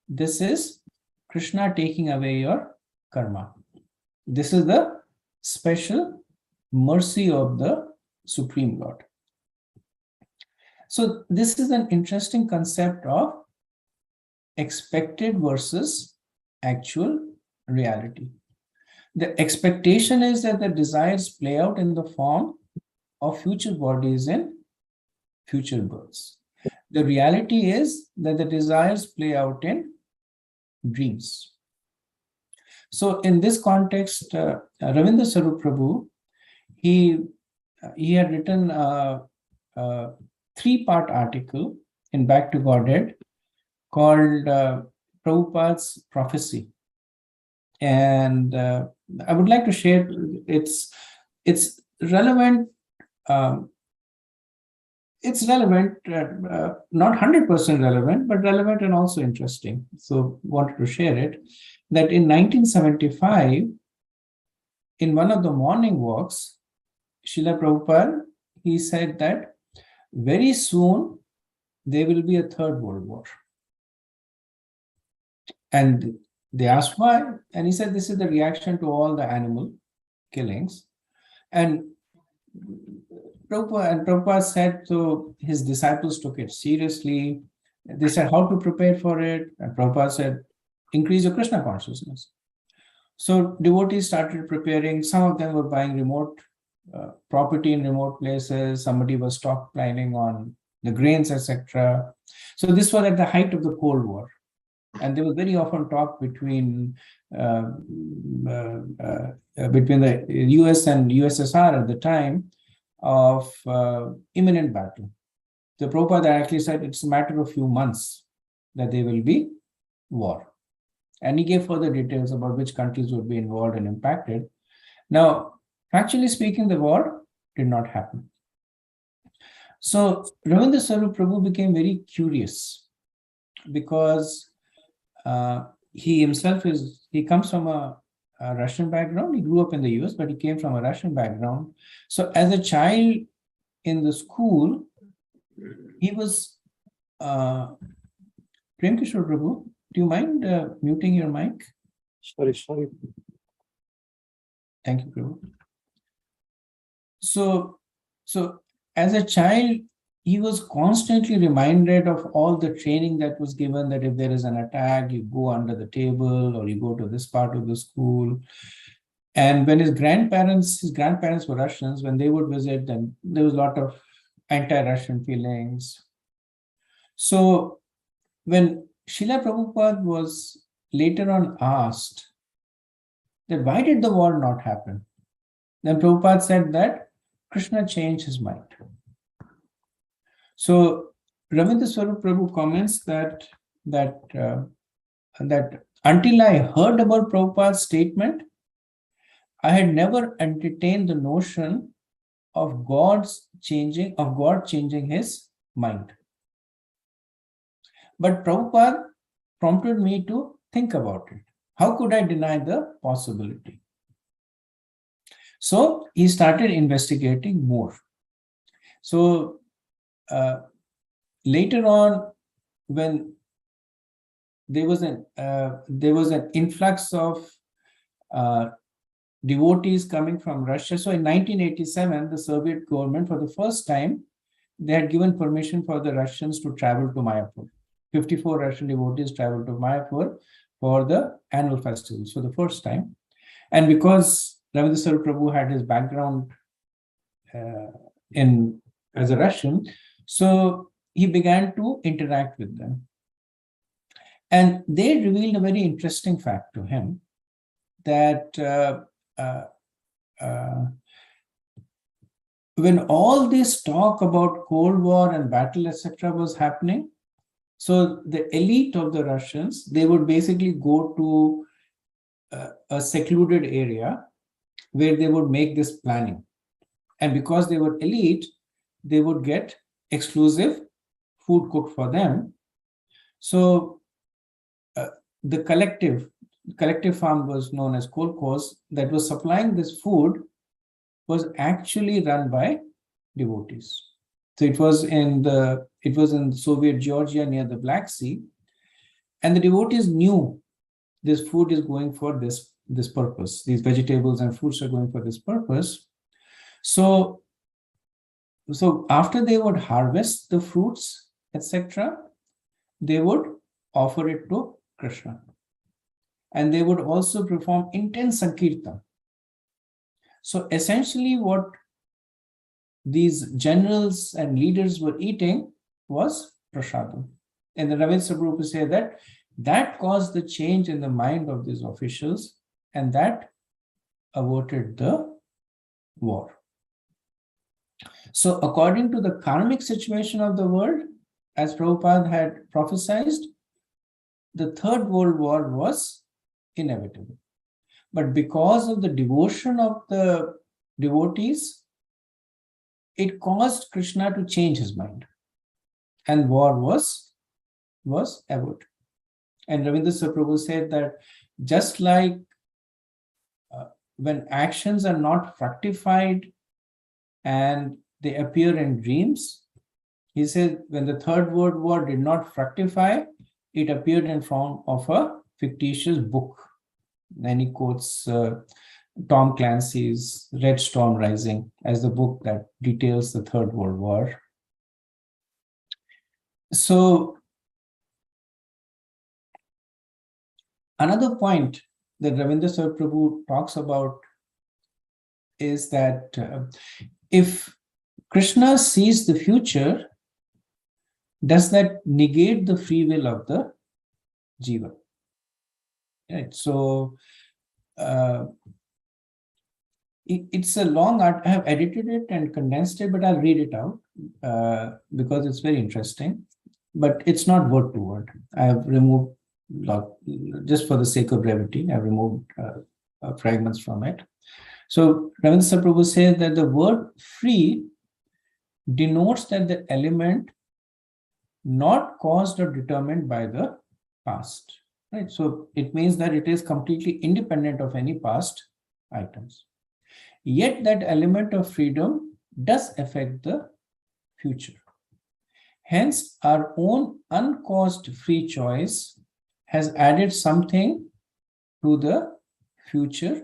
this is Krishna taking away your karma. This is the special mercy of the Supreme Lord. So this is an interesting concept of expected versus actual reality. The expectation is that the desires play out in the form of future bodies and future births. The reality is that the desires play out in dreams. So in this context, Ravindra Sarup Prabhu, he had written a 3-part article in Back to Godhead called Prabhupada's Prophecy. And I would like to share, it's relevant, not 100% relevant, but relevant and also interesting. So wanted to share it, that in 1975, in one of the morning walks, Srila Prabhupada, he said that very soon there will be a third world war. And they asked why, and he said this is the reaction to all the animal killings. And Prabhupada said, so his disciples took it seriously. They said how to prepare for it, and Prabhupada said, increase your Krishna consciousness. So devotees started preparing. Some of them were buying remote property in remote places. Somebody was stockpiling on the grains, etc. So this was at the height of the Cold War. And there was very often talk between the US and USSR at the time of imminent battle. The Prabhupada actually said it's a matter of few months that there will be war. And he gave further details about which countries would be involved and impacted. Now, factually speaking, the war did not happen. So Ravindra Swarup Prabhu became very curious because he comes from a Russian background. He grew up in the US, but he came from a Russian background. So as a child in the school, he was Prem Kishore Prabhu, do you mind muting your mic? Sorry. Thank you, Prabhu. So as a child, he was constantly reminded of all the training that was given, that if there is an attack, you go under the table or you go to this part of the school. And when his grandparents were Russians, when they would visit, then there was a lot of anti-Russian feelings. So when Srila Prabhupada was later on asked that why did the war not happen, then Prabhupada said that Krishna changed his mind. So Ravindra Swarup Prabhu comments that until I heard about Prabhupada's statement, I had never entertained the notion of God changing his mind. But Prabhupada prompted me to think about it. How could I deny the possibility? So he started investigating more. So later on, when there was an influx of devotees coming from Russia. So in 1987, the Soviet government, for the first time, they had given permission for the Russians to travel to Mayapur. 54 Russian devotees traveled to Mayapur for the annual festival for the first time. And because Ravindra Swarup Prabhu had his background as a Russian, so he began to interact with them. And they revealed a very interesting fact to him, that when all this talk about Cold War and battle, etc., was happening, so the elite of the Russians, they would basically go to a secluded area where they would make this planning. And because they were elite, they would get exclusive food cooked for them. So the collective farm was known as kolkhoz, that was supplying this food, was actually run by devotees. So it was in Soviet Georgia near the Black Sea, and the devotees knew this food is going for this purpose. These vegetables and fruits are going for this purpose. So after they would harvest the fruits, etc., they would offer it to Krishna. And they would also perform intense sankirtan. So essentially what these generals and leaders were eating was prasadam. And the Ravindra Prabhu said that caused the change in the mind of these officials, and that averted the war. So according to the karmic situation of the world, as Prabhupada had prophesied, the Third World War was inevitable. But because of the devotion of the devotees, it caused Krishna to change his mind, and war was averted. And Ravindra Prabhu said that just like when actions are not fructified and they appear in dreams, he said when the Third World War did not fructify, it appeared in form of a fictitious book. And he quotes Tom Clancy's Red Storm Rising as the book that details the Third World War. So another point that Ravindra Swarup Prabhu talks about is that if Krishna sees the future, does that negate the free will of the jiva? Right. So it's a long art. I have edited it and condensed it, but I'll read it out because it's very interesting. But it's not word to word. I have removed, just for the sake of brevity, I've removed fragments from it. So Ravindra Prabhu says that the word free denotes that the element not caused or determined by the past. Right? So it means that it is completely independent of any past items. Yet that element of freedom does affect the future. Hence, our own uncaused free choice has added something to the future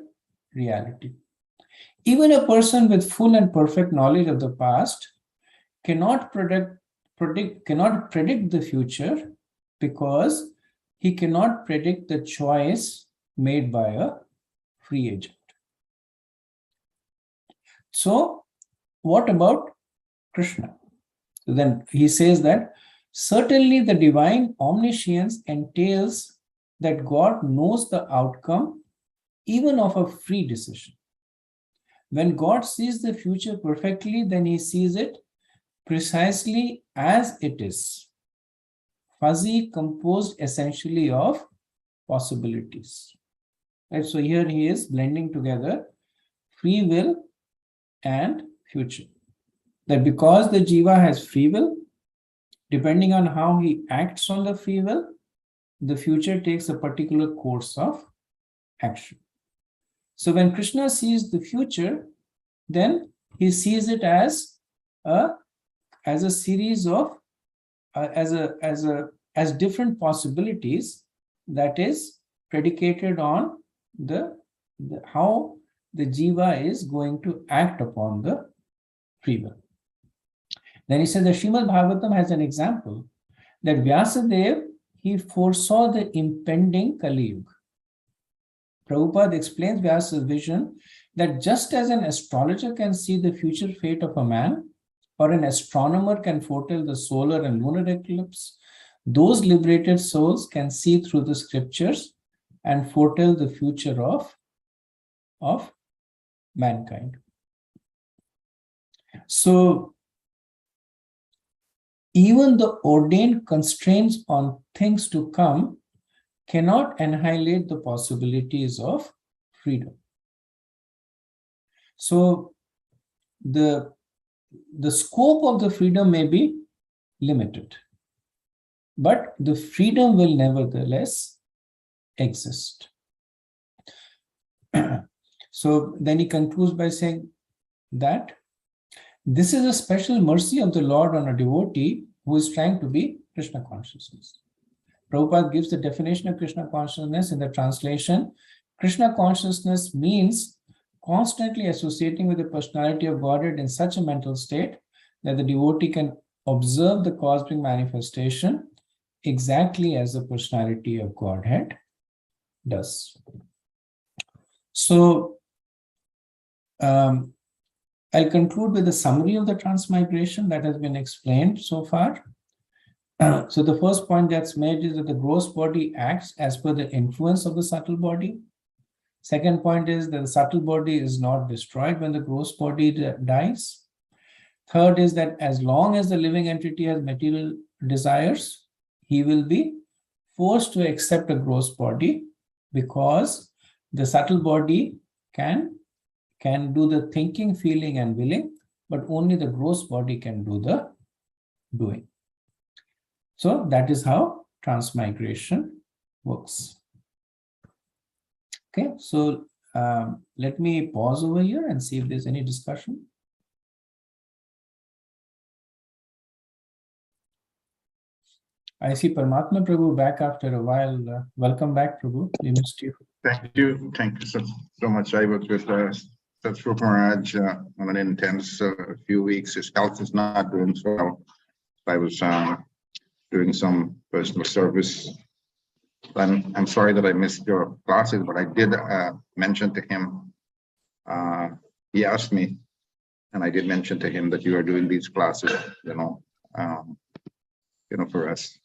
reality. Even a person with full and perfect knowledge of the past cannot predict the future, because he cannot predict the choice made by a free agent. So, what about Krishna? So then he says that certainly the divine omniscience entails that God knows the outcome even of a free decision. When God sees the future perfectly, then he sees it precisely as it is, fuzzy, composed essentially of possibilities. Right? So here he is blending together free will and future. That because the jiva has free will, depending on how he acts on the free will, the future takes a particular course of action. So when Krishna sees the future, then he sees it as a series of as different possibilities that is predicated on how the jiva is going to act upon the free will. Then he said the Srimad Bhagavatam has an example that Vyasadeva, he foresaw the impending Kali Yuga. Prabhupada explains Vyasa's vision that just as an astrologer can see the future fate of a man, or an astronomer can foretell the solar and lunar eclipse, those liberated souls can see through the scriptures and foretell the future of mankind. So, even the ordained constraints on things to come cannot annihilate the possibilities of freedom. So, the scope of the freedom may be limited, but the freedom will nevertheless exist. So then he concludes by saying that this is a special mercy of the Lord on a devotee who is trying to be Krishna consciousness. Prabhupada gives the definition of Krishna consciousness in the translation. Krishna consciousness means constantly associating with the personality of Godhead in such a mental state that the devotee can observe the cosmic manifestation exactly as the personality of Godhead does. So, I'll conclude with a summary of the transmigration that has been explained so far. So the first point that's made is that the gross body acts as per the influence of the subtle body. Second point is that the subtle body is not destroyed when the gross body dies. Third is that as long as the living entity has material desires, he will be forced to accept a gross body, because the subtle body can do the thinking, feeling, and willing, but only the gross body can do the doing. So that is how transmigration works. Okay, so let me pause over here and see if there's any discussion. I see Paramatma Prabhu back after a while. Welcome back, Prabhu. We missed you. Thank you so much. I was with Satsrupa Maharaj on an intense few weeks. His health is not doing so well. I was doing some personal service. I'm sorry that I missed your classes, but I did mention to him. He asked me, and I did mention to him that you are doing these classes, for us.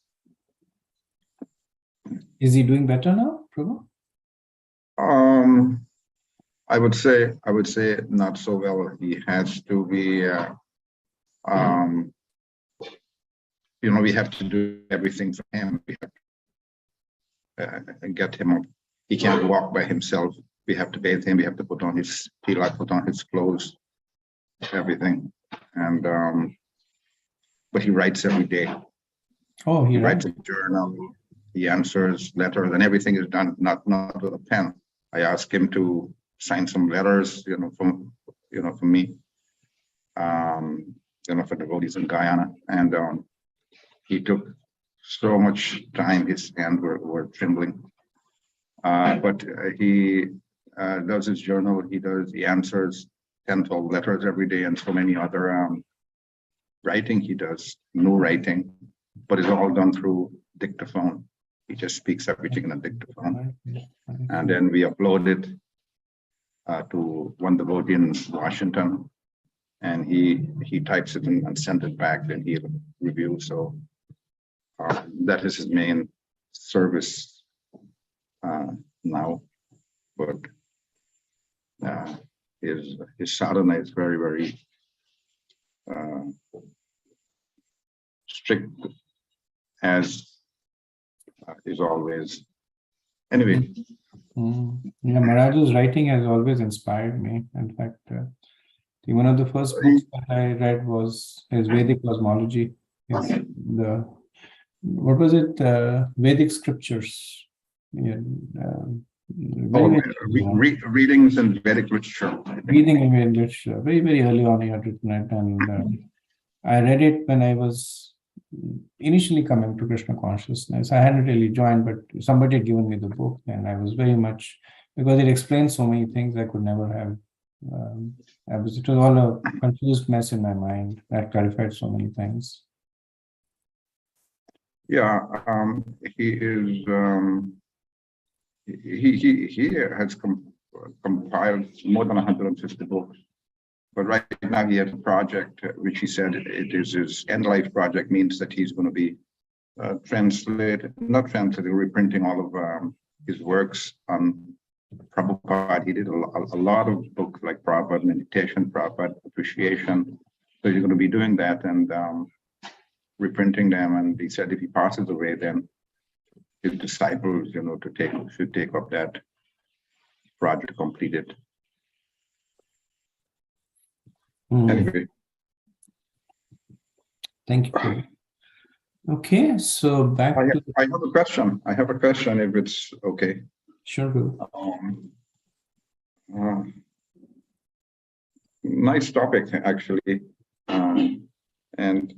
Is he doing better now, Prabhu? I would say not so well. He has to be, we have to do everything for him. We have to get him up. He can't walk by himself. We have to bathe him. We have to put on his tilak, put on his clothes, everything. And but he writes every day. Oh, He he writes writes. a journal, he answers letters, and everything is done not with a pen. I asked him to sign some letters, for me, for devotees in Guyana, and he took so much time; his hands were trembling. But he does his journal. He answers 10, 12 letters every day, and so many other writing he does. No writing, but it's all done through dictaphone. He just speaks everything in a dictaphone, and then we upload it to one devotee in Washington, and he types it and sends it back, and he'll review. So that is his main service now, but his sadhana is very, very strict, as is always. Anyway. Yeah, Maharaj's writing has always inspired me. In fact, one of the first books that I read was his Vedic cosmology. What was it? Vedic scriptures. Yeah, readings in Vedic literature. Reading in Vedic literature. Very, very early on, he had written it, and I read it when I was initially coming to Krishna consciousness. I hadn't really joined, but somebody had given me the book, and I was very much, because it explained so many things I could never have. It was all a confused mess in my mind that clarified so many things. Yeah, he is. He has compiled more than 150 books. But right now he has a project, which he said it is his end life project, means that he's going to be reprinting all of his works on Prabhupada. He did a lot of books like Prabhupada Meditation, Prabhupada Appreciation. So he's going to be doing that and reprinting them. And he said if he passes away, then his disciples, should take up that project, complete it. Anyway. Thank you. Okay, so back to... I have a question. If it's okay. Sure. Nice topic, actually, and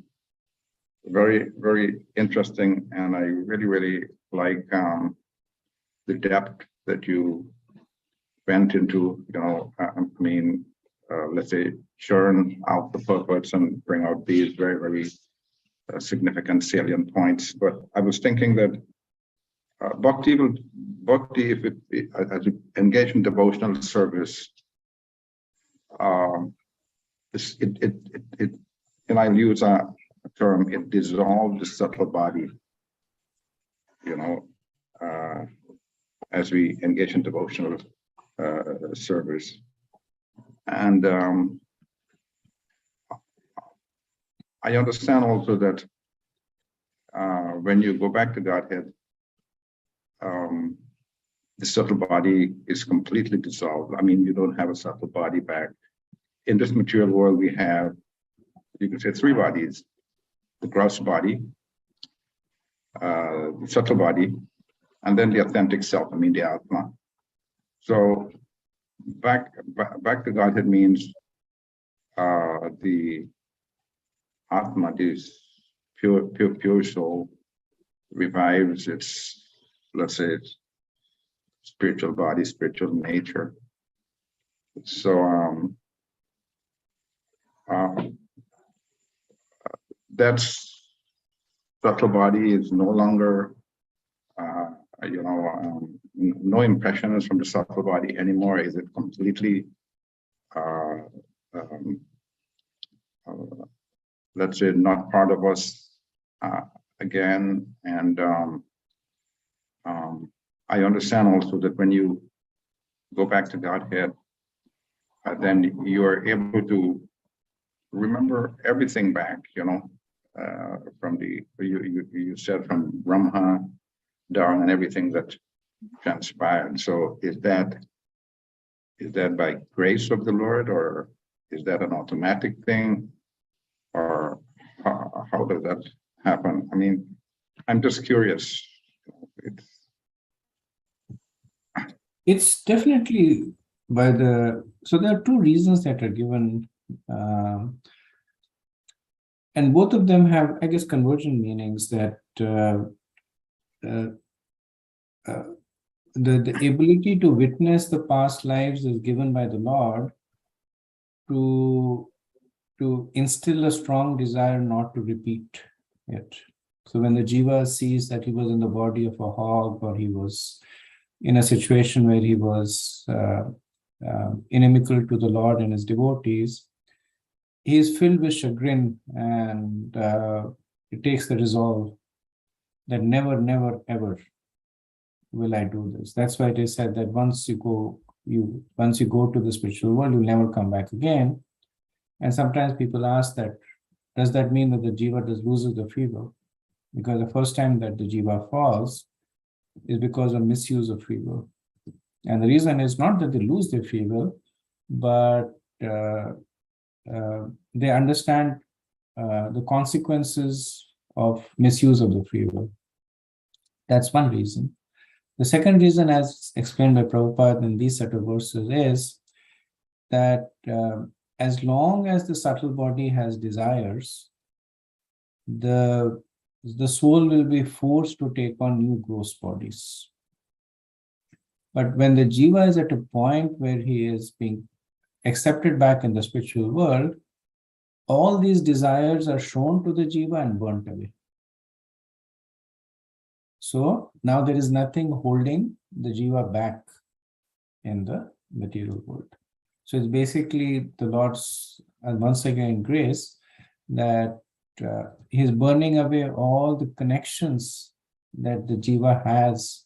very, very interesting. And I really, really like the depth that you went into. Let's say, churn out the purpose and bring out these very, very significant salient points. But I was thinking that Bhakti, if it as you engage in devotional service, and I'll use a term, it dissolves the subtle body, as we engage in devotional service. And I understand also that when you go back to Godhead, the subtle body is completely dissolved. I mean, you don't have a subtle body back. In this material world, we have, you can say, three bodies: the gross body, the subtle body, and then the authentic self, the Atma. So back to Godhead means the Atma, this pure soul, revives its, let's say, its spiritual body, spiritual nature. So that's subtle body is no longer, no impressions from the subtle body anymore. Is it completely, let's say, not part of us again? And I understand also that when you go back to Godhead, then you are able to remember everything back, from you said from Brahma down and everything that transpired. So is that by grace of the Lord, or is that an automatic thing, or how does that happen? I mean, I'm just curious. It's definitely by the, so there are two reasons that are given, and both of them have, I guess, convergent meanings, that the ability to witness the past lives is given by the Lord to instill a strong desire not to repeat it. So when the jiva sees that he was in the body of a hog, or he was in a situation where he was inimical to the Lord and his devotees, he is filled with chagrin, and it takes the resolve that never, never, ever will I do this. That's why it is said that once you go to the spiritual world, you'll never come back again. And sometimes people ask that, does that mean that the jiva loses the free will? Because the first time that the jiva falls is because of misuse of free will. And the reason is not that they lose their free will, but they understand the consequences of misuse of the free will. That's one reason. The second reason, as explained by Prabhupada in these set of verses, is that as long as the subtle body has desires, the soul will be forced to take on new gross bodies. But when the jiva is at a point where he is being accepted back in the spiritual world, all these desires are shown to the jiva and burnt away. So now there is nothing holding the jiva back in the material world. So it's basically the Lord's, and once again, grace, that he's burning away all the connections that the jiva has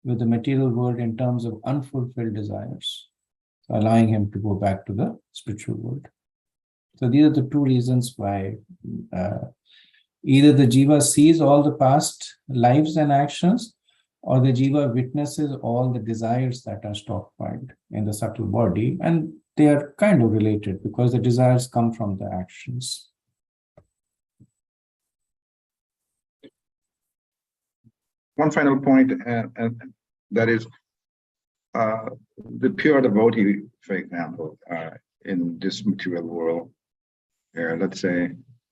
with the material world in terms of unfulfilled desires, so allowing him to go back to the spiritual world. So these are the two reasons why either the jiva sees all the past lives and actions, or the jiva witnesses all the desires that are stockpiled in the subtle body, and they are kind of related because the desires come from the actions. One final point, and that is the pure devotee, for example, in this material world, let's say,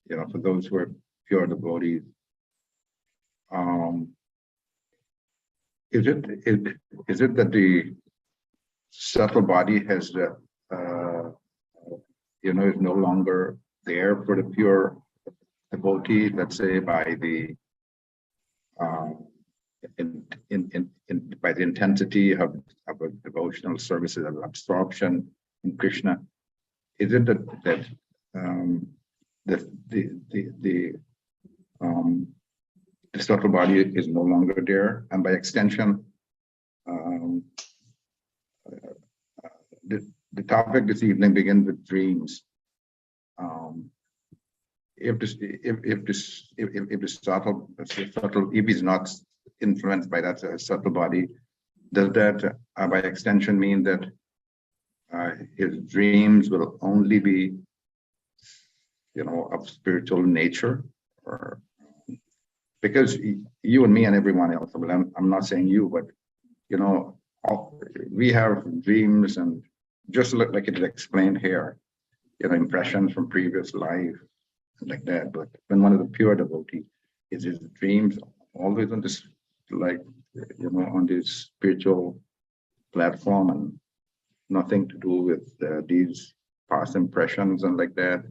for those who are pure devotees, is it that the subtle body has is no longer there for the pure devotee, let's say by the by the intensity of a devotional services, of absorption in Krishna? Is it that the subtle body is no longer there, and by extension, the topic this evening begins with dreams. If he's not influenced by that subtle body, does that by extension mean that his dreams will only be of spiritual nature? Or because you and me and everyone else, well, I'm not saying you, but we have dreams, and just like it is explained here, impressions from previous life, like that. But when one is a pure devotee, is his dreams always on this, on this spiritual platform, and nothing to do with these past impressions and like that?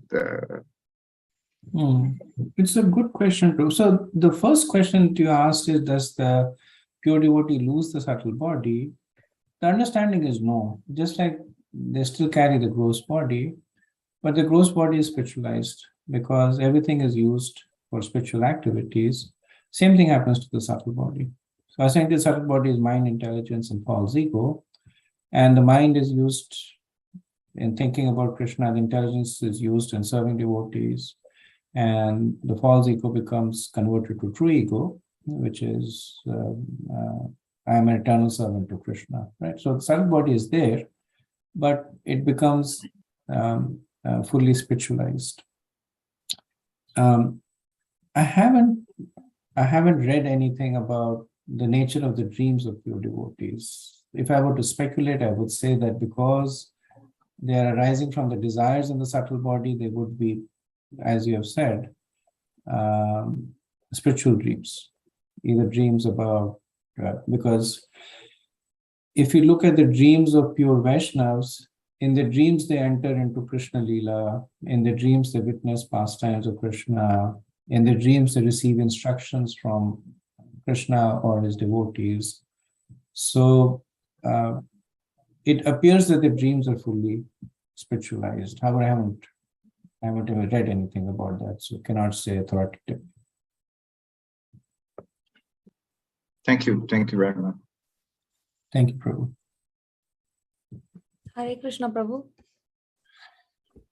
It's a good question too. So the first question you asked is, does the pure devotee lose the subtle body? The understanding is no. Just like they still carry the gross body, but the gross body is spiritualized because everything is used for spiritual activities. Same thing happens to the subtle body. So I think the subtle body is mind, intelligence, and false ego. And the mind is used in thinking about Krishna. The intelligence is used in serving devotees. And the false ego becomes converted to true ego, which is I am an eternal servant to Krishna, right? So the subtle body is there, but it becomes fully spiritualized. I haven't read anything about the nature of the dreams of pure devotees. If I were to speculate, I would say that because they are arising from the desires in the subtle body, they would be, as you have said, spiritual dreams, either dreams about, because if you look at the dreams of pure Vaishnavas, in the dreams they enter into Krishna Leela, in the dreams they witness pastimes of Krishna, in the dreams they receive instructions from Krishna or his devotees. So it appears that the dreams are fully spiritualized. However, I haven't ever read anything about that, so cannot say authoritatively. Thank you very much. Thank you, Prabhu. Hare Krishna, Prabhu.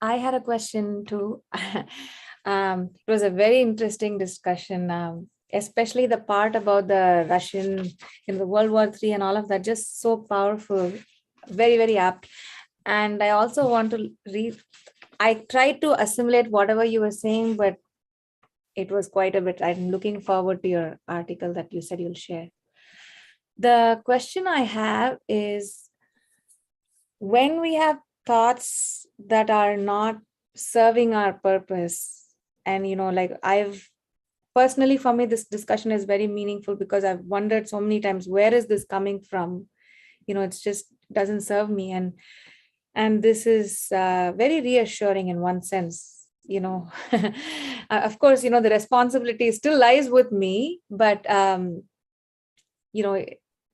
I had a question too. It was a very interesting discussion, especially the part about the Russian in the World War III and all of that, just so powerful, very, very apt. And I also want to read, I tried to assimilate whatever you were saying, but it was quite a bit. I'm looking forward to your article that you said you'll share. The question I have is, when we have thoughts that are not serving our purpose, and like I've personally, for me, this discussion is very meaningful because I've wondered so many times, where is this coming from? It's just doesn't serve me. And this is very reassuring in one sense. Of course, the responsibility still lies with me, but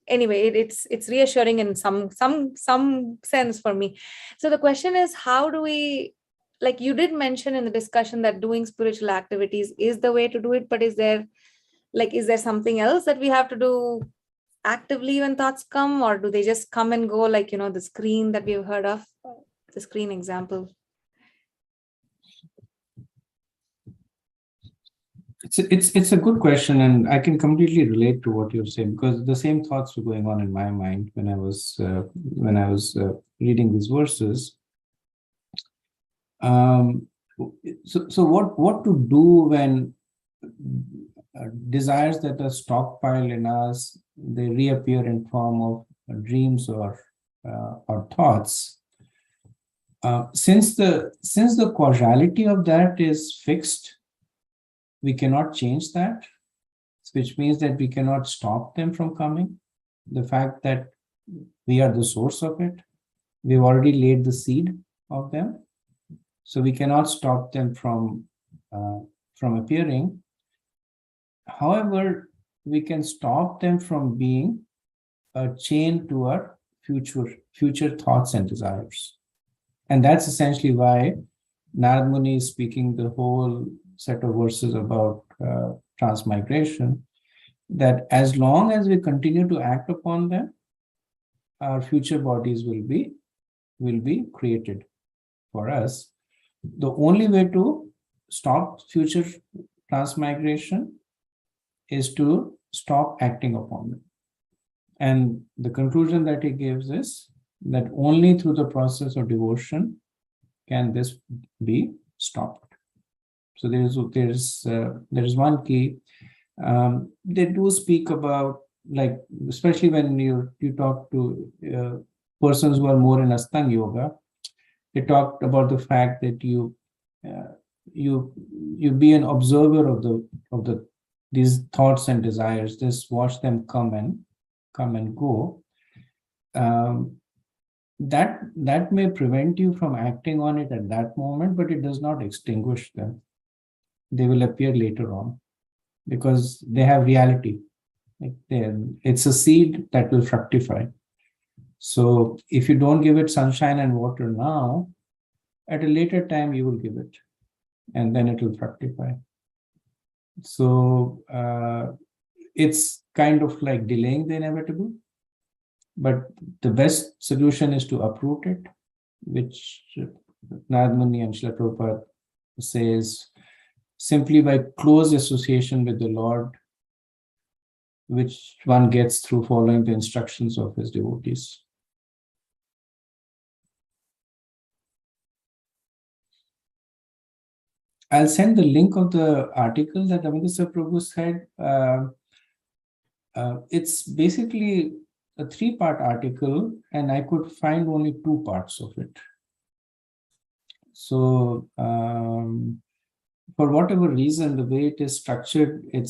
anyway, it's reassuring in some sense for me. So the question is, how do we, like you did mention in the discussion that doing spiritual activities is the way to do it, but is there something else that we have to do actively when thoughts come, or do they just come and go, like the screen that we've heard of, the screen example? It's a good question, and I can completely relate to what you're saying, because the same thoughts were going on in my mind when I was reading these verses. So what to do when desires that are stockpiled in us, they reappear in form of dreams or thoughts. Since the causality of that is fixed, we cannot change that, which means that we cannot stop them from coming. The fact that we are the source of it, we've already laid the seed of them, so we cannot stop them from appearing. However, we can stop them from being a chain to our future thoughts and desires. And that's essentially why Narad Muni is speaking the whole set of verses about transmigration, that as long as we continue to act upon them, our future bodies will be created for us. The only way to stop future transmigration is to stop acting upon them. And the conclusion that he gives is that only through the process of devotion can this be stopped. So there is one key. They do speak about, like, especially when you talk to persons who are more in Astanga yoga, they talked about the fact that you be an observer of these thoughts and desires. Just watch them come and go. That may prevent you from acting on it at that moment, but it does not extinguish them. They will appear later on because they have reality. It's a seed that will fructify. So if you don't give it sunshine and water now, at a later time you will give it, and then it will fructify. So it's kind of like delaying the inevitable, but the best solution is to uproot it, which Narad Muni and Srila Prabhupada says, simply by close association with the Lord, which one gets through following the instructions of his devotees. I'll send the link of the article that Amritsar Prabhu said. It's basically a 3-part article, and I could find only 2 parts of it. So for whatever reason, the way it is structured, it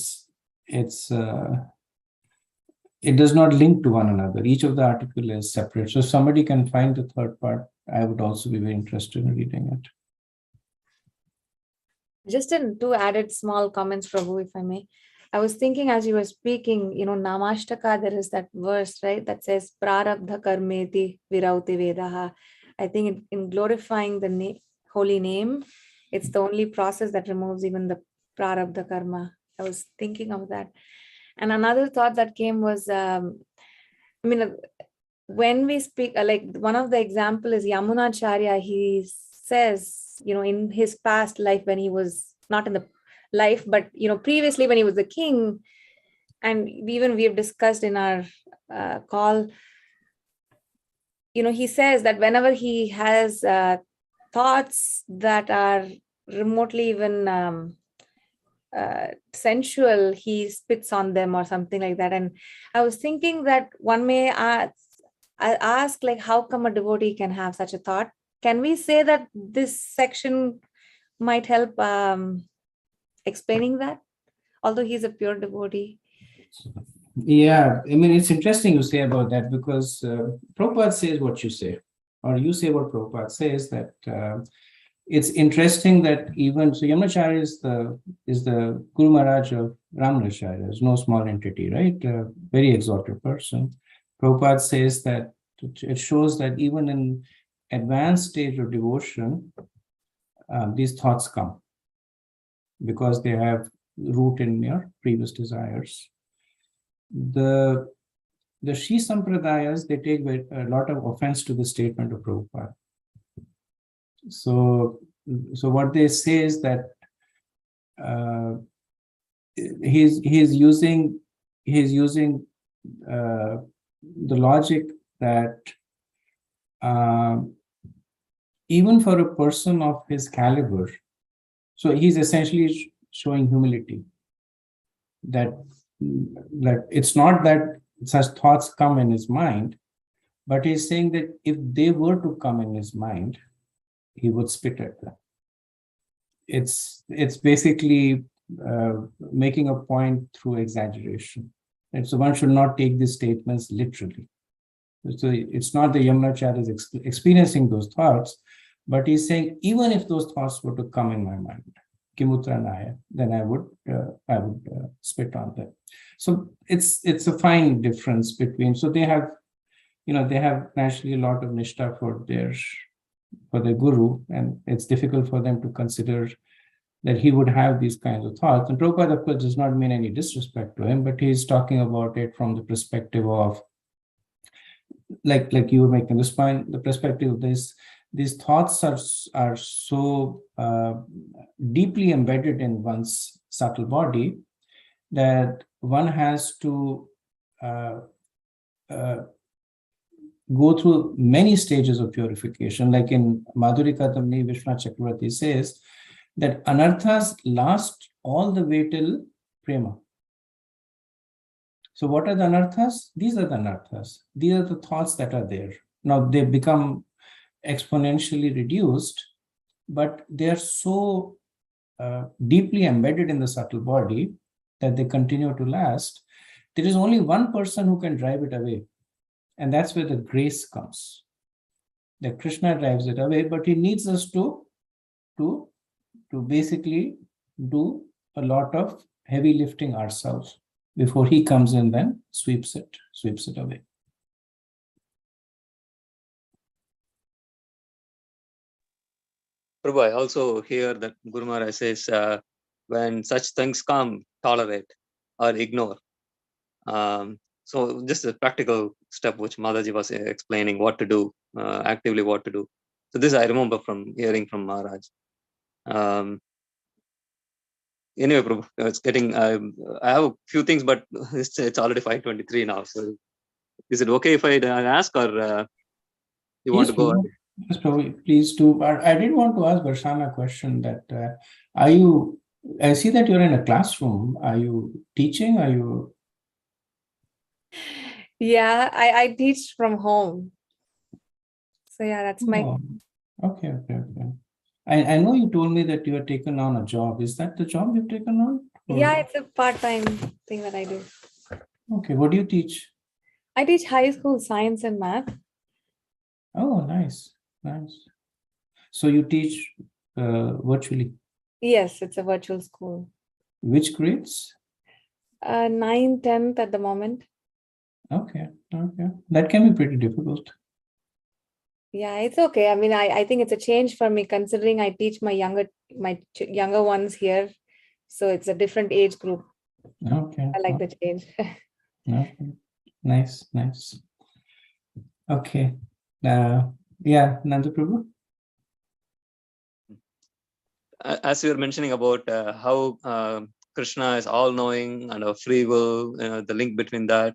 does not link to one another. Each of the article is separate. So if somebody can find the 3rd part, I would also be very interested in reading it. Just in 2 added small comments, Prabhu, if I may. I was thinking as you were speaking, Namashtaka, there is that verse, right, that says, Prarabdha karmeti virauti vedaha. I think in glorifying the holy name, it's the only process that removes even the prarabdha karma. I was thinking of that. And another thought that came was, when we speak, like one of the example is Yamunacharya. He says, in his past life, when he was not in the life, but, previously when he was the king, and even we have discussed in our call, he says that whenever he has thoughts that are remotely even sensual, he spits on them or something like that. And I was thinking that one may ask, like, how come a devotee can have such a thought? Can we say that this section might help explaining that, although he's a pure devotee? Yeah, it's interesting you say about that, because Prabhupada says what you say, or you say what Prabhupada says, that it's interesting that even, so Yamunacharya is the Guru Maharaj of Ramanacharya, is no small entity, right? Very exalted person. Prabhupada says that it shows that even in advanced stage of devotion, these thoughts come because they have root in your previous desires. The Shri Sampradayas, they take a lot of offense to the statement of Prabhupada. So what they say is that he's using the logic that even for a person of his caliber, so he's essentially showing humility, that it's not that such thoughts come in his mind, but he's saying that if they were to come in his mind, he would spit at them. It's basically making a point through exaggeration. And so one should not take these statements literally. So it's not that Yamunacharya is experiencing those thoughts, but he's saying, even if those thoughts were to come in my mind, Kimutra Naya, then I would spit on them. So it's a fine difference between, so they have naturally a lot of nishtha for their guru, and it's difficult for them to consider that he would have these kinds of thoughts. And Prabhupada, of course, does not mean any disrespect to him, but he's talking about it from the perspective of, like you were making this point, the perspective of these thoughts are so deeply embedded in one's subtle body that one has to go through many stages of purification. Like in Madhuri Katamni, Vishwanath Chakravarti says that anarthas last all the way till prema. So what are the anarthas? These are the anarthas. These are the thoughts that are there. Now they become exponentially reduced, but they are so deeply embedded in the subtle body that they continue to last. There is only one person who can drive it away. And that's where the grace comes. That Krishna drives it away, but he needs us to basically do a lot of heavy lifting ourselves before he comes in, then sweeps it away. Prabhu, I also hear that Guru Maharaj says, when such things come, tolerate or ignore. So just a practical step which Mataji was explaining what to do, actively what to do. So this I remember from hearing from Maharaj. Anyway, Prabhu, it's getting, I have a few things, but it's already 5:23 now. So is it okay if I ask, or you want to go? Yes, Prabhu, please do. But I did want to ask Varshana a question that are you, I see that you're in a classroom. Are you teaching? Are you? Yeah, I teach from home. So yeah, that's my Oh, okay, okay, okay. I know you told me that you had taken on a job. Is that the job you've taken on? yeah, it's a part-time thing that I do. Okay, what do you teach? I teach high school science and math. Oh, nice, nice. So you teach virtually. Yes, it's a virtual school. Which grades? 9th, 10th at the moment. Okay, okay. That can be pretty difficult. Yeah, it's okay. I mean, I think it's a change for me considering I teach my younger ones here. So it's a different age group. Okay. I like the change. Okay. Nice, nice. Okay. Yeah, Nanda Prabhu. As you were mentioning about how Krishna is all-knowing and a free will, the link between that.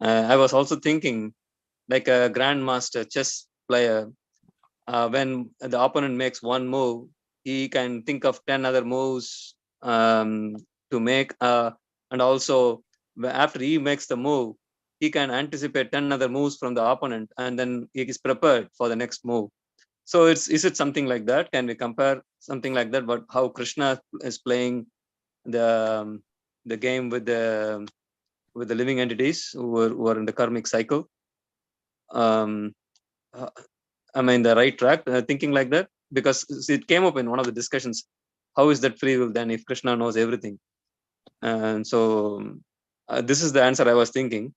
I was also thinking, like a grandmaster chess player, when the opponent makes one move, he can think of 10 other moves to make, and also after he makes the move, he can anticipate 10 other moves from the opponent, and then he is prepared for the next move. So is it something like that? Can we compare something like that? But how Krishna is playing the game with the living entities who are in the karmic cycle? Um, am I in the right track thinking like that? Because it came up in one of the discussions. How is that free will then if Krishna knows everything? And so this is the answer I was thinking.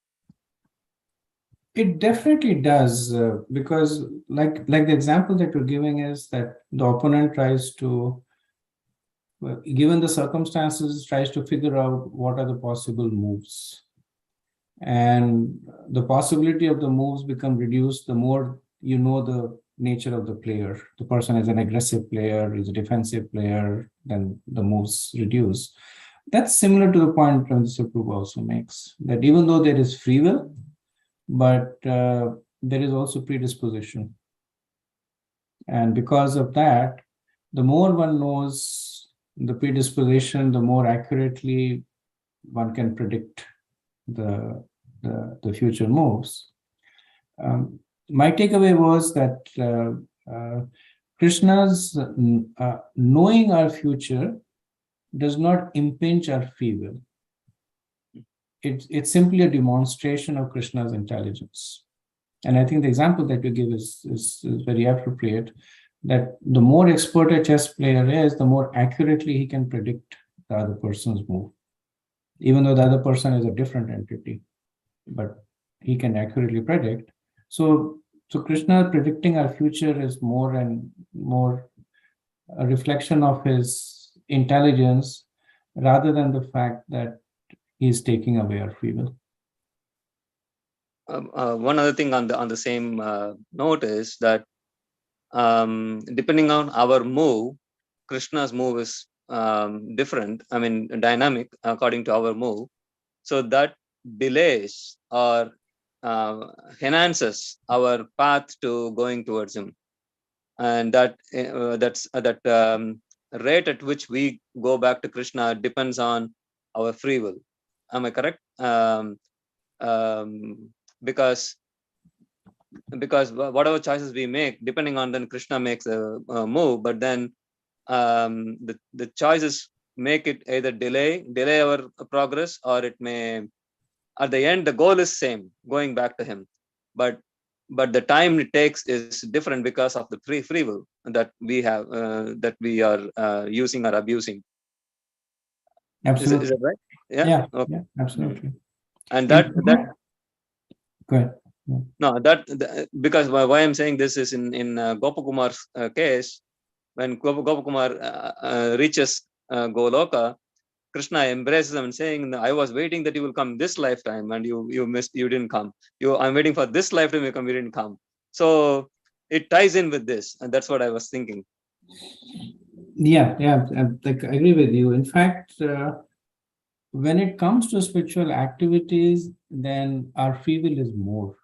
It definitely does, because like the example that you're giving is that the opponent tries to, given the circumstances, tries to figure out what are the possible moves. And the possibility of the moves become reduced the more you know the nature of the player. The person is an aggressive player, is a defensive player, then the moves reduce. That's similar to the point Mr. Prabhu also makes, that even though there is free will, but there is also predisposition. And because of that, the more one knows the predisposition, the more accurately one can predict the future moves. My takeaway was that Krishna's knowing our future does not impinge our free will. It's simply a demonstration of Krishna's intelligence. And I think the example that you give is very appropriate, that the more expert a chess player is, the more accurately he can predict the other person's move, even though the other person is a different entity, but he can accurately predict. So Krishna predicting our future is more and more a reflection of his intelligence rather than the fact that he's taking away our free will. One other thing on the same note is that depending on our move, Krishna's move is different. I mean, dynamic according to our move. So that delays or enhances our path to going towards him, and that rate at which we go back to Krishna depends on our free will. Am I correct? Because whatever choices we make, depending on then Krishna makes a move, but then the choices make it either delay our progress, or it may, at the end, the goal is same, going back to him, but the time it takes is different because of the free will that we have, that we are using or abusing. Absolutely. Is that right? Yeah, Okay. yeah, absolutely. And Go ahead. no, because why I'm saying this is in Gopakumar's case, when Gopakumar reaches Goloka, Krishna embraces him and saying, I was waiting that you will come this lifetime, and you missed, you didn't come. I'm waiting for this lifetime, you didn't come. So it ties in with this, and that's what I was thinking. Yeah, I agree with you. In fact, when it comes to spiritual activities, then our free will is more.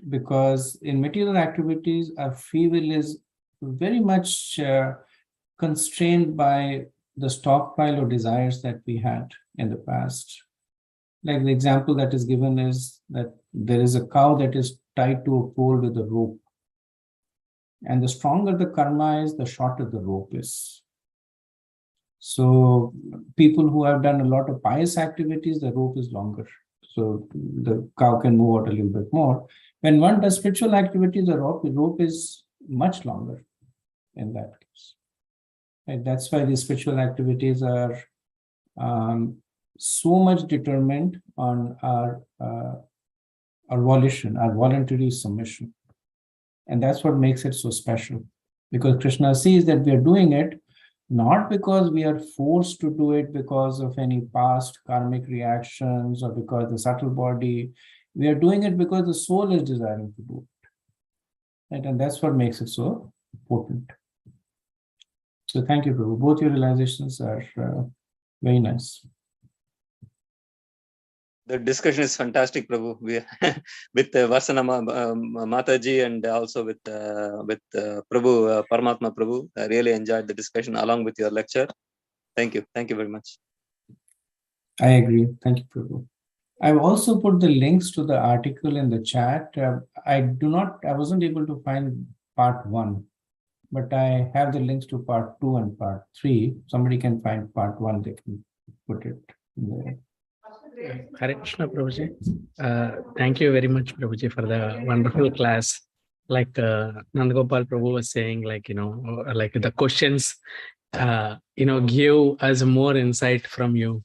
because in material activities, our free will is very much constrained by the stockpile of desires that we had in the past. Like the example that is given is that there is a cow that is tied to a pole with a rope. And the stronger the karma is, the shorter the rope is. So people who have done a lot of pious activities, the rope is longer. So the cow can move out a little bit more. When one does spiritual activities, the rope is much longer in that case. Right? That's why these spiritual activities are so much determined on our volition, our voluntary submission. And that's what makes it so special. Because Krishna sees that we are doing it not because we are forced to do it because of any past karmic reactions or because the subtle body. We are doing it because the soul is desiring to do it. Right? And that's what makes it so potent. So thank you, Prabhu. Both your realizations are very nice. The discussion is fantastic, Prabhu. We with Varsana Mataji and also with Prabhu, Paramatma Prabhu. I really enjoyed the discussion along with your lecture. Thank you. Thank you very much. I agree. Thank you, Prabhu. I've also put the links to the article in the chat. I wasn't able to find part 1, but I have the links to part 2 and part 3. Somebody can find part 1, they can put it there. Hare Krishna, Prabhuji. Thank you very much, Prabhuji, for the wonderful class. Like Nandagopal Prabhu was saying, like, like the questions, give us more insight from you.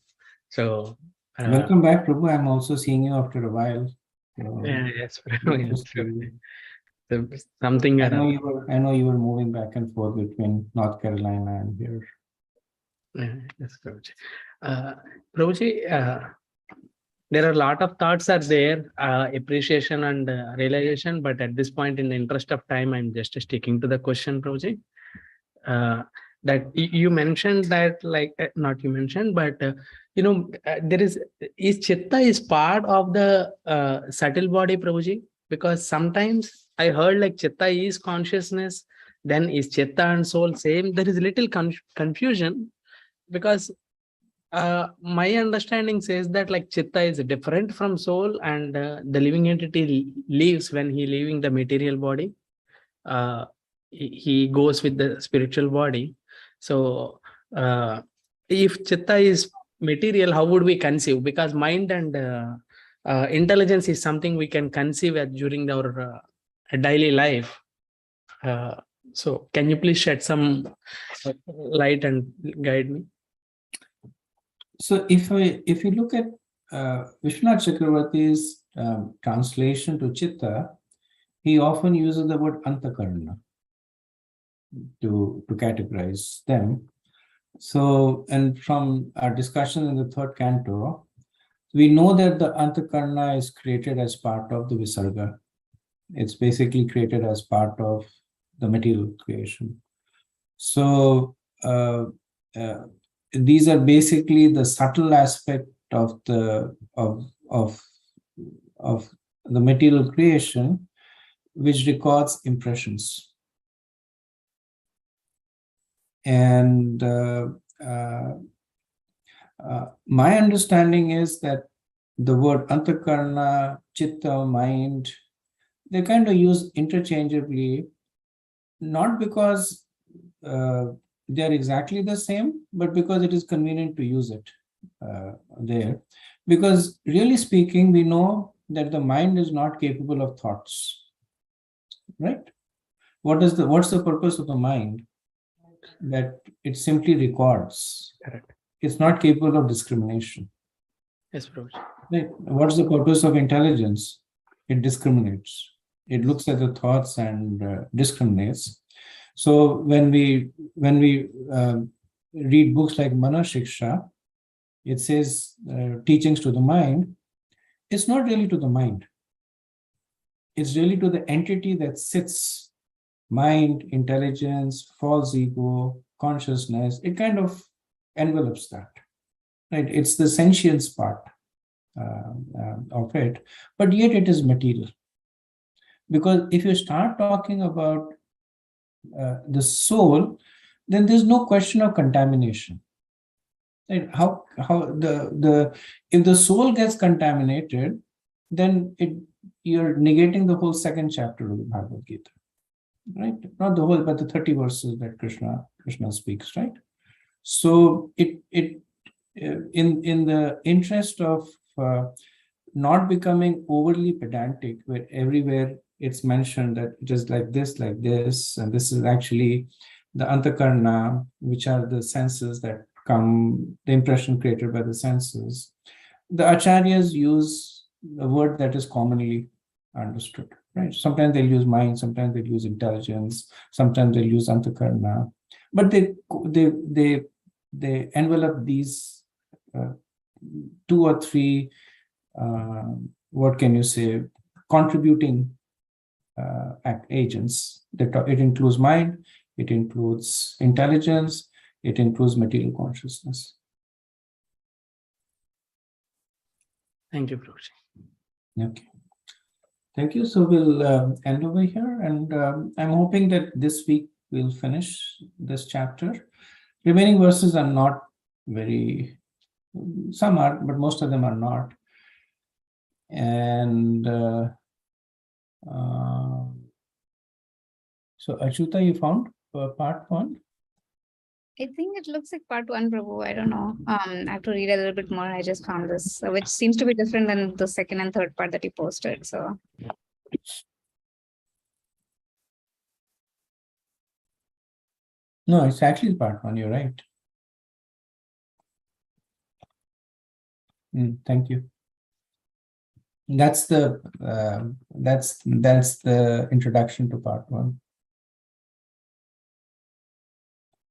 So welcome back, Prabhu. I'm also seeing you after a while. Yes, Prabhu. Yes, Prabhu. Something I know you were moving back and forth between North Carolina and here. Yes, Prabhuji. Prabhuji, there are a lot of thoughts are there, appreciation and realization, but at this point, in the interest of time, I'm just sticking to the question, Prabhuji. That you mentioned that, like, not you mentioned, but there is chitta is part of the subtle body, Prabhuji, because sometimes I heard like chitta is consciousness, then is chitta and soul same? There is little confusion because my understanding says that like chitta is different from soul and the living entity leaves when he leaving the material body. He goes with the spiritual body. So if chitta is material, how would we conceive? Because mind and intelligence is something we can conceive during our daily life. So can you please shed some light and guide me? So if you look at Vishwanath Chakravarti's translation to chitta, he often uses the word antakarna to categorize them. So, and from our discussion in the 3rd canto, we know that the antakarna is created as part of the visarga. It's basically created as part of the material creation. So these are basically the subtle aspect of the material creation, which records impressions. And my understanding is that the word antakarna, chitta, mind, they kind of use interchangeably, not because they are exactly the same, but because it is convenient to use it there. Because really speaking, we know that the mind is not capable of thoughts, right? What's the purpose of the mind? That it simply records. Correct. It's not capable of discrimination. Yes, Prabhuji. Right. What's the purpose of intelligence? It discriminates. It looks at the thoughts and discriminates. So when we read books like Mana Shiksha, it says teachings to the mind. It's not really to the mind. It's really to the entity that sits. Mind, intelligence, false ego, consciousness. It kind of envelops that. Right? It's the sentience part of it, but yet it is material. Because if you start talking about the soul, then there's no question of contamination. Right? How if the soul gets contaminated, then you're negating the whole second chapter of the Bhagavad Gita, right? Not the whole, but the 30 verses that Krishna speaks, right? So in the interest of not becoming overly pedantic, where everywhere it's mentioned that it is like this, and this is actually the antakarna, which are the senses that come, the impression created by the senses. The acharyas use a word that is commonly understood, right? Sometimes they'll use mind, sometimes they'll use intelligence, sometimes they'll use antakarna, but they envelop these 2 or 3 what can you say, contributing agents. It includes mind, it includes intelligence, it includes material consciousness. Thank you, Prabhuji. Okay. Thank you. So we'll end over here, and I'm hoping that this week we'll finish this chapter. Remaining verses are not very, some are, but most of them are not. And so Achyuta, you found part 1? I think it looks like part 1, Prabhu. I don't know. I have to read a little bit more. I just found this, which seems to be different than the second and third part that you posted. So No, it's actually part 1. You're right. Thank you. That's the introduction to part 1.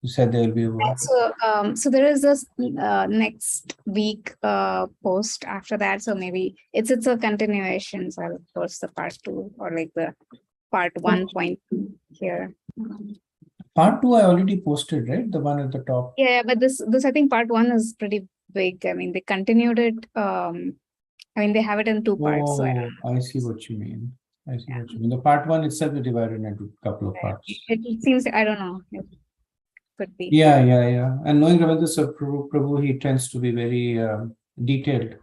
You said there will be a word. so there is this next week post after that. So maybe it's a continuation. So I'll post the part 2 or like the part 1.2 here. Part 2 I already posted, right? The one at the top. Yeah, but this I think part 1 is pretty big. I mean, they continued it. I mean, they have it in 2 parts. So I see what you mean. I see what you mean. The part 1 itself is divided into a couple of parts. It seems, I don't know. It could be. Yeah. And knowing Ravindra Prabhu, he tends to be very detailed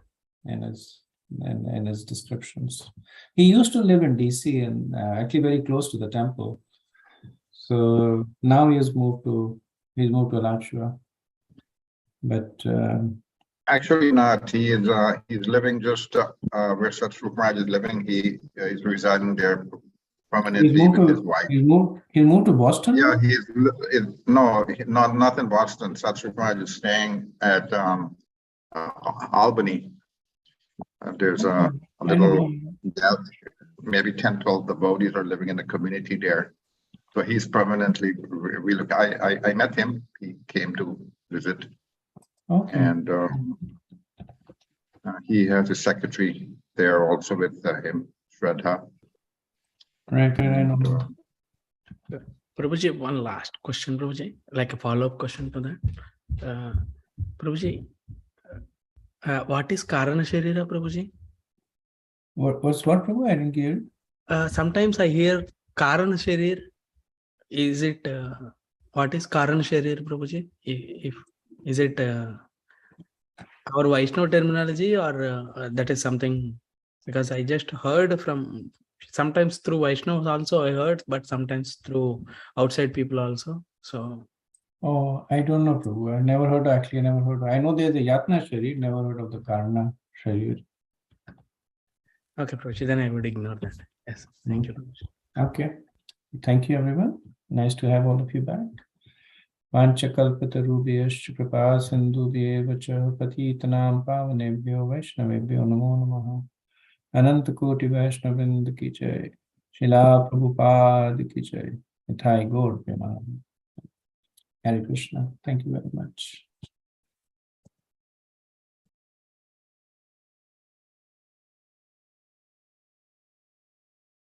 in his descriptions. He used to live in DC and actually very close to the temple. So now he's moved to Alachua. But Actually not. He is he's living just where Satsrup Maharaj is living. He is residing there permanently with his wife. He moved to Boston? Yeah, not in Boston. Satsrup Maharaj is staying at Albany. There's a little, maybe 10, 12 devotees are living in the community there. So he's permanently relocated. I met him. He came to visit. Okay. And he has a secretary there also with him, Shraddha. Right, I know. Prabhuji, one last question, Prabhuji, like a follow-up question to that. Prabhuji, what is Karana Sharira, Prabhuji? What's what, Prabhu? I didn't hear it. Sometimes I hear Karana Sharir. Is it, what is Karana Sharir, Prabhuji? Is it our Vaishnava terminology, or that is something, because I just heard from, sometimes through Vaishnavas also I heard, but sometimes through outside people also. So. Oh, I don't know, Prabhu. I never heard, I know there's a Yatna Sharir, never heard of the Karana Sharir. Okay, Prabhuji, then I would ignore that. Yes, thank you. Okay. Thank you, everyone. Nice to have all of you back. Vanchakalpatarubhyascha kripa sindhubhyev cha patitanam pavanebhyo vaishnavebhyo namo namaha. Ananta koti vaishnavind ki jai. Srila Prabhupada ki jai. Nitai Gaur Premanand. Hare Krishna. Thank you very much.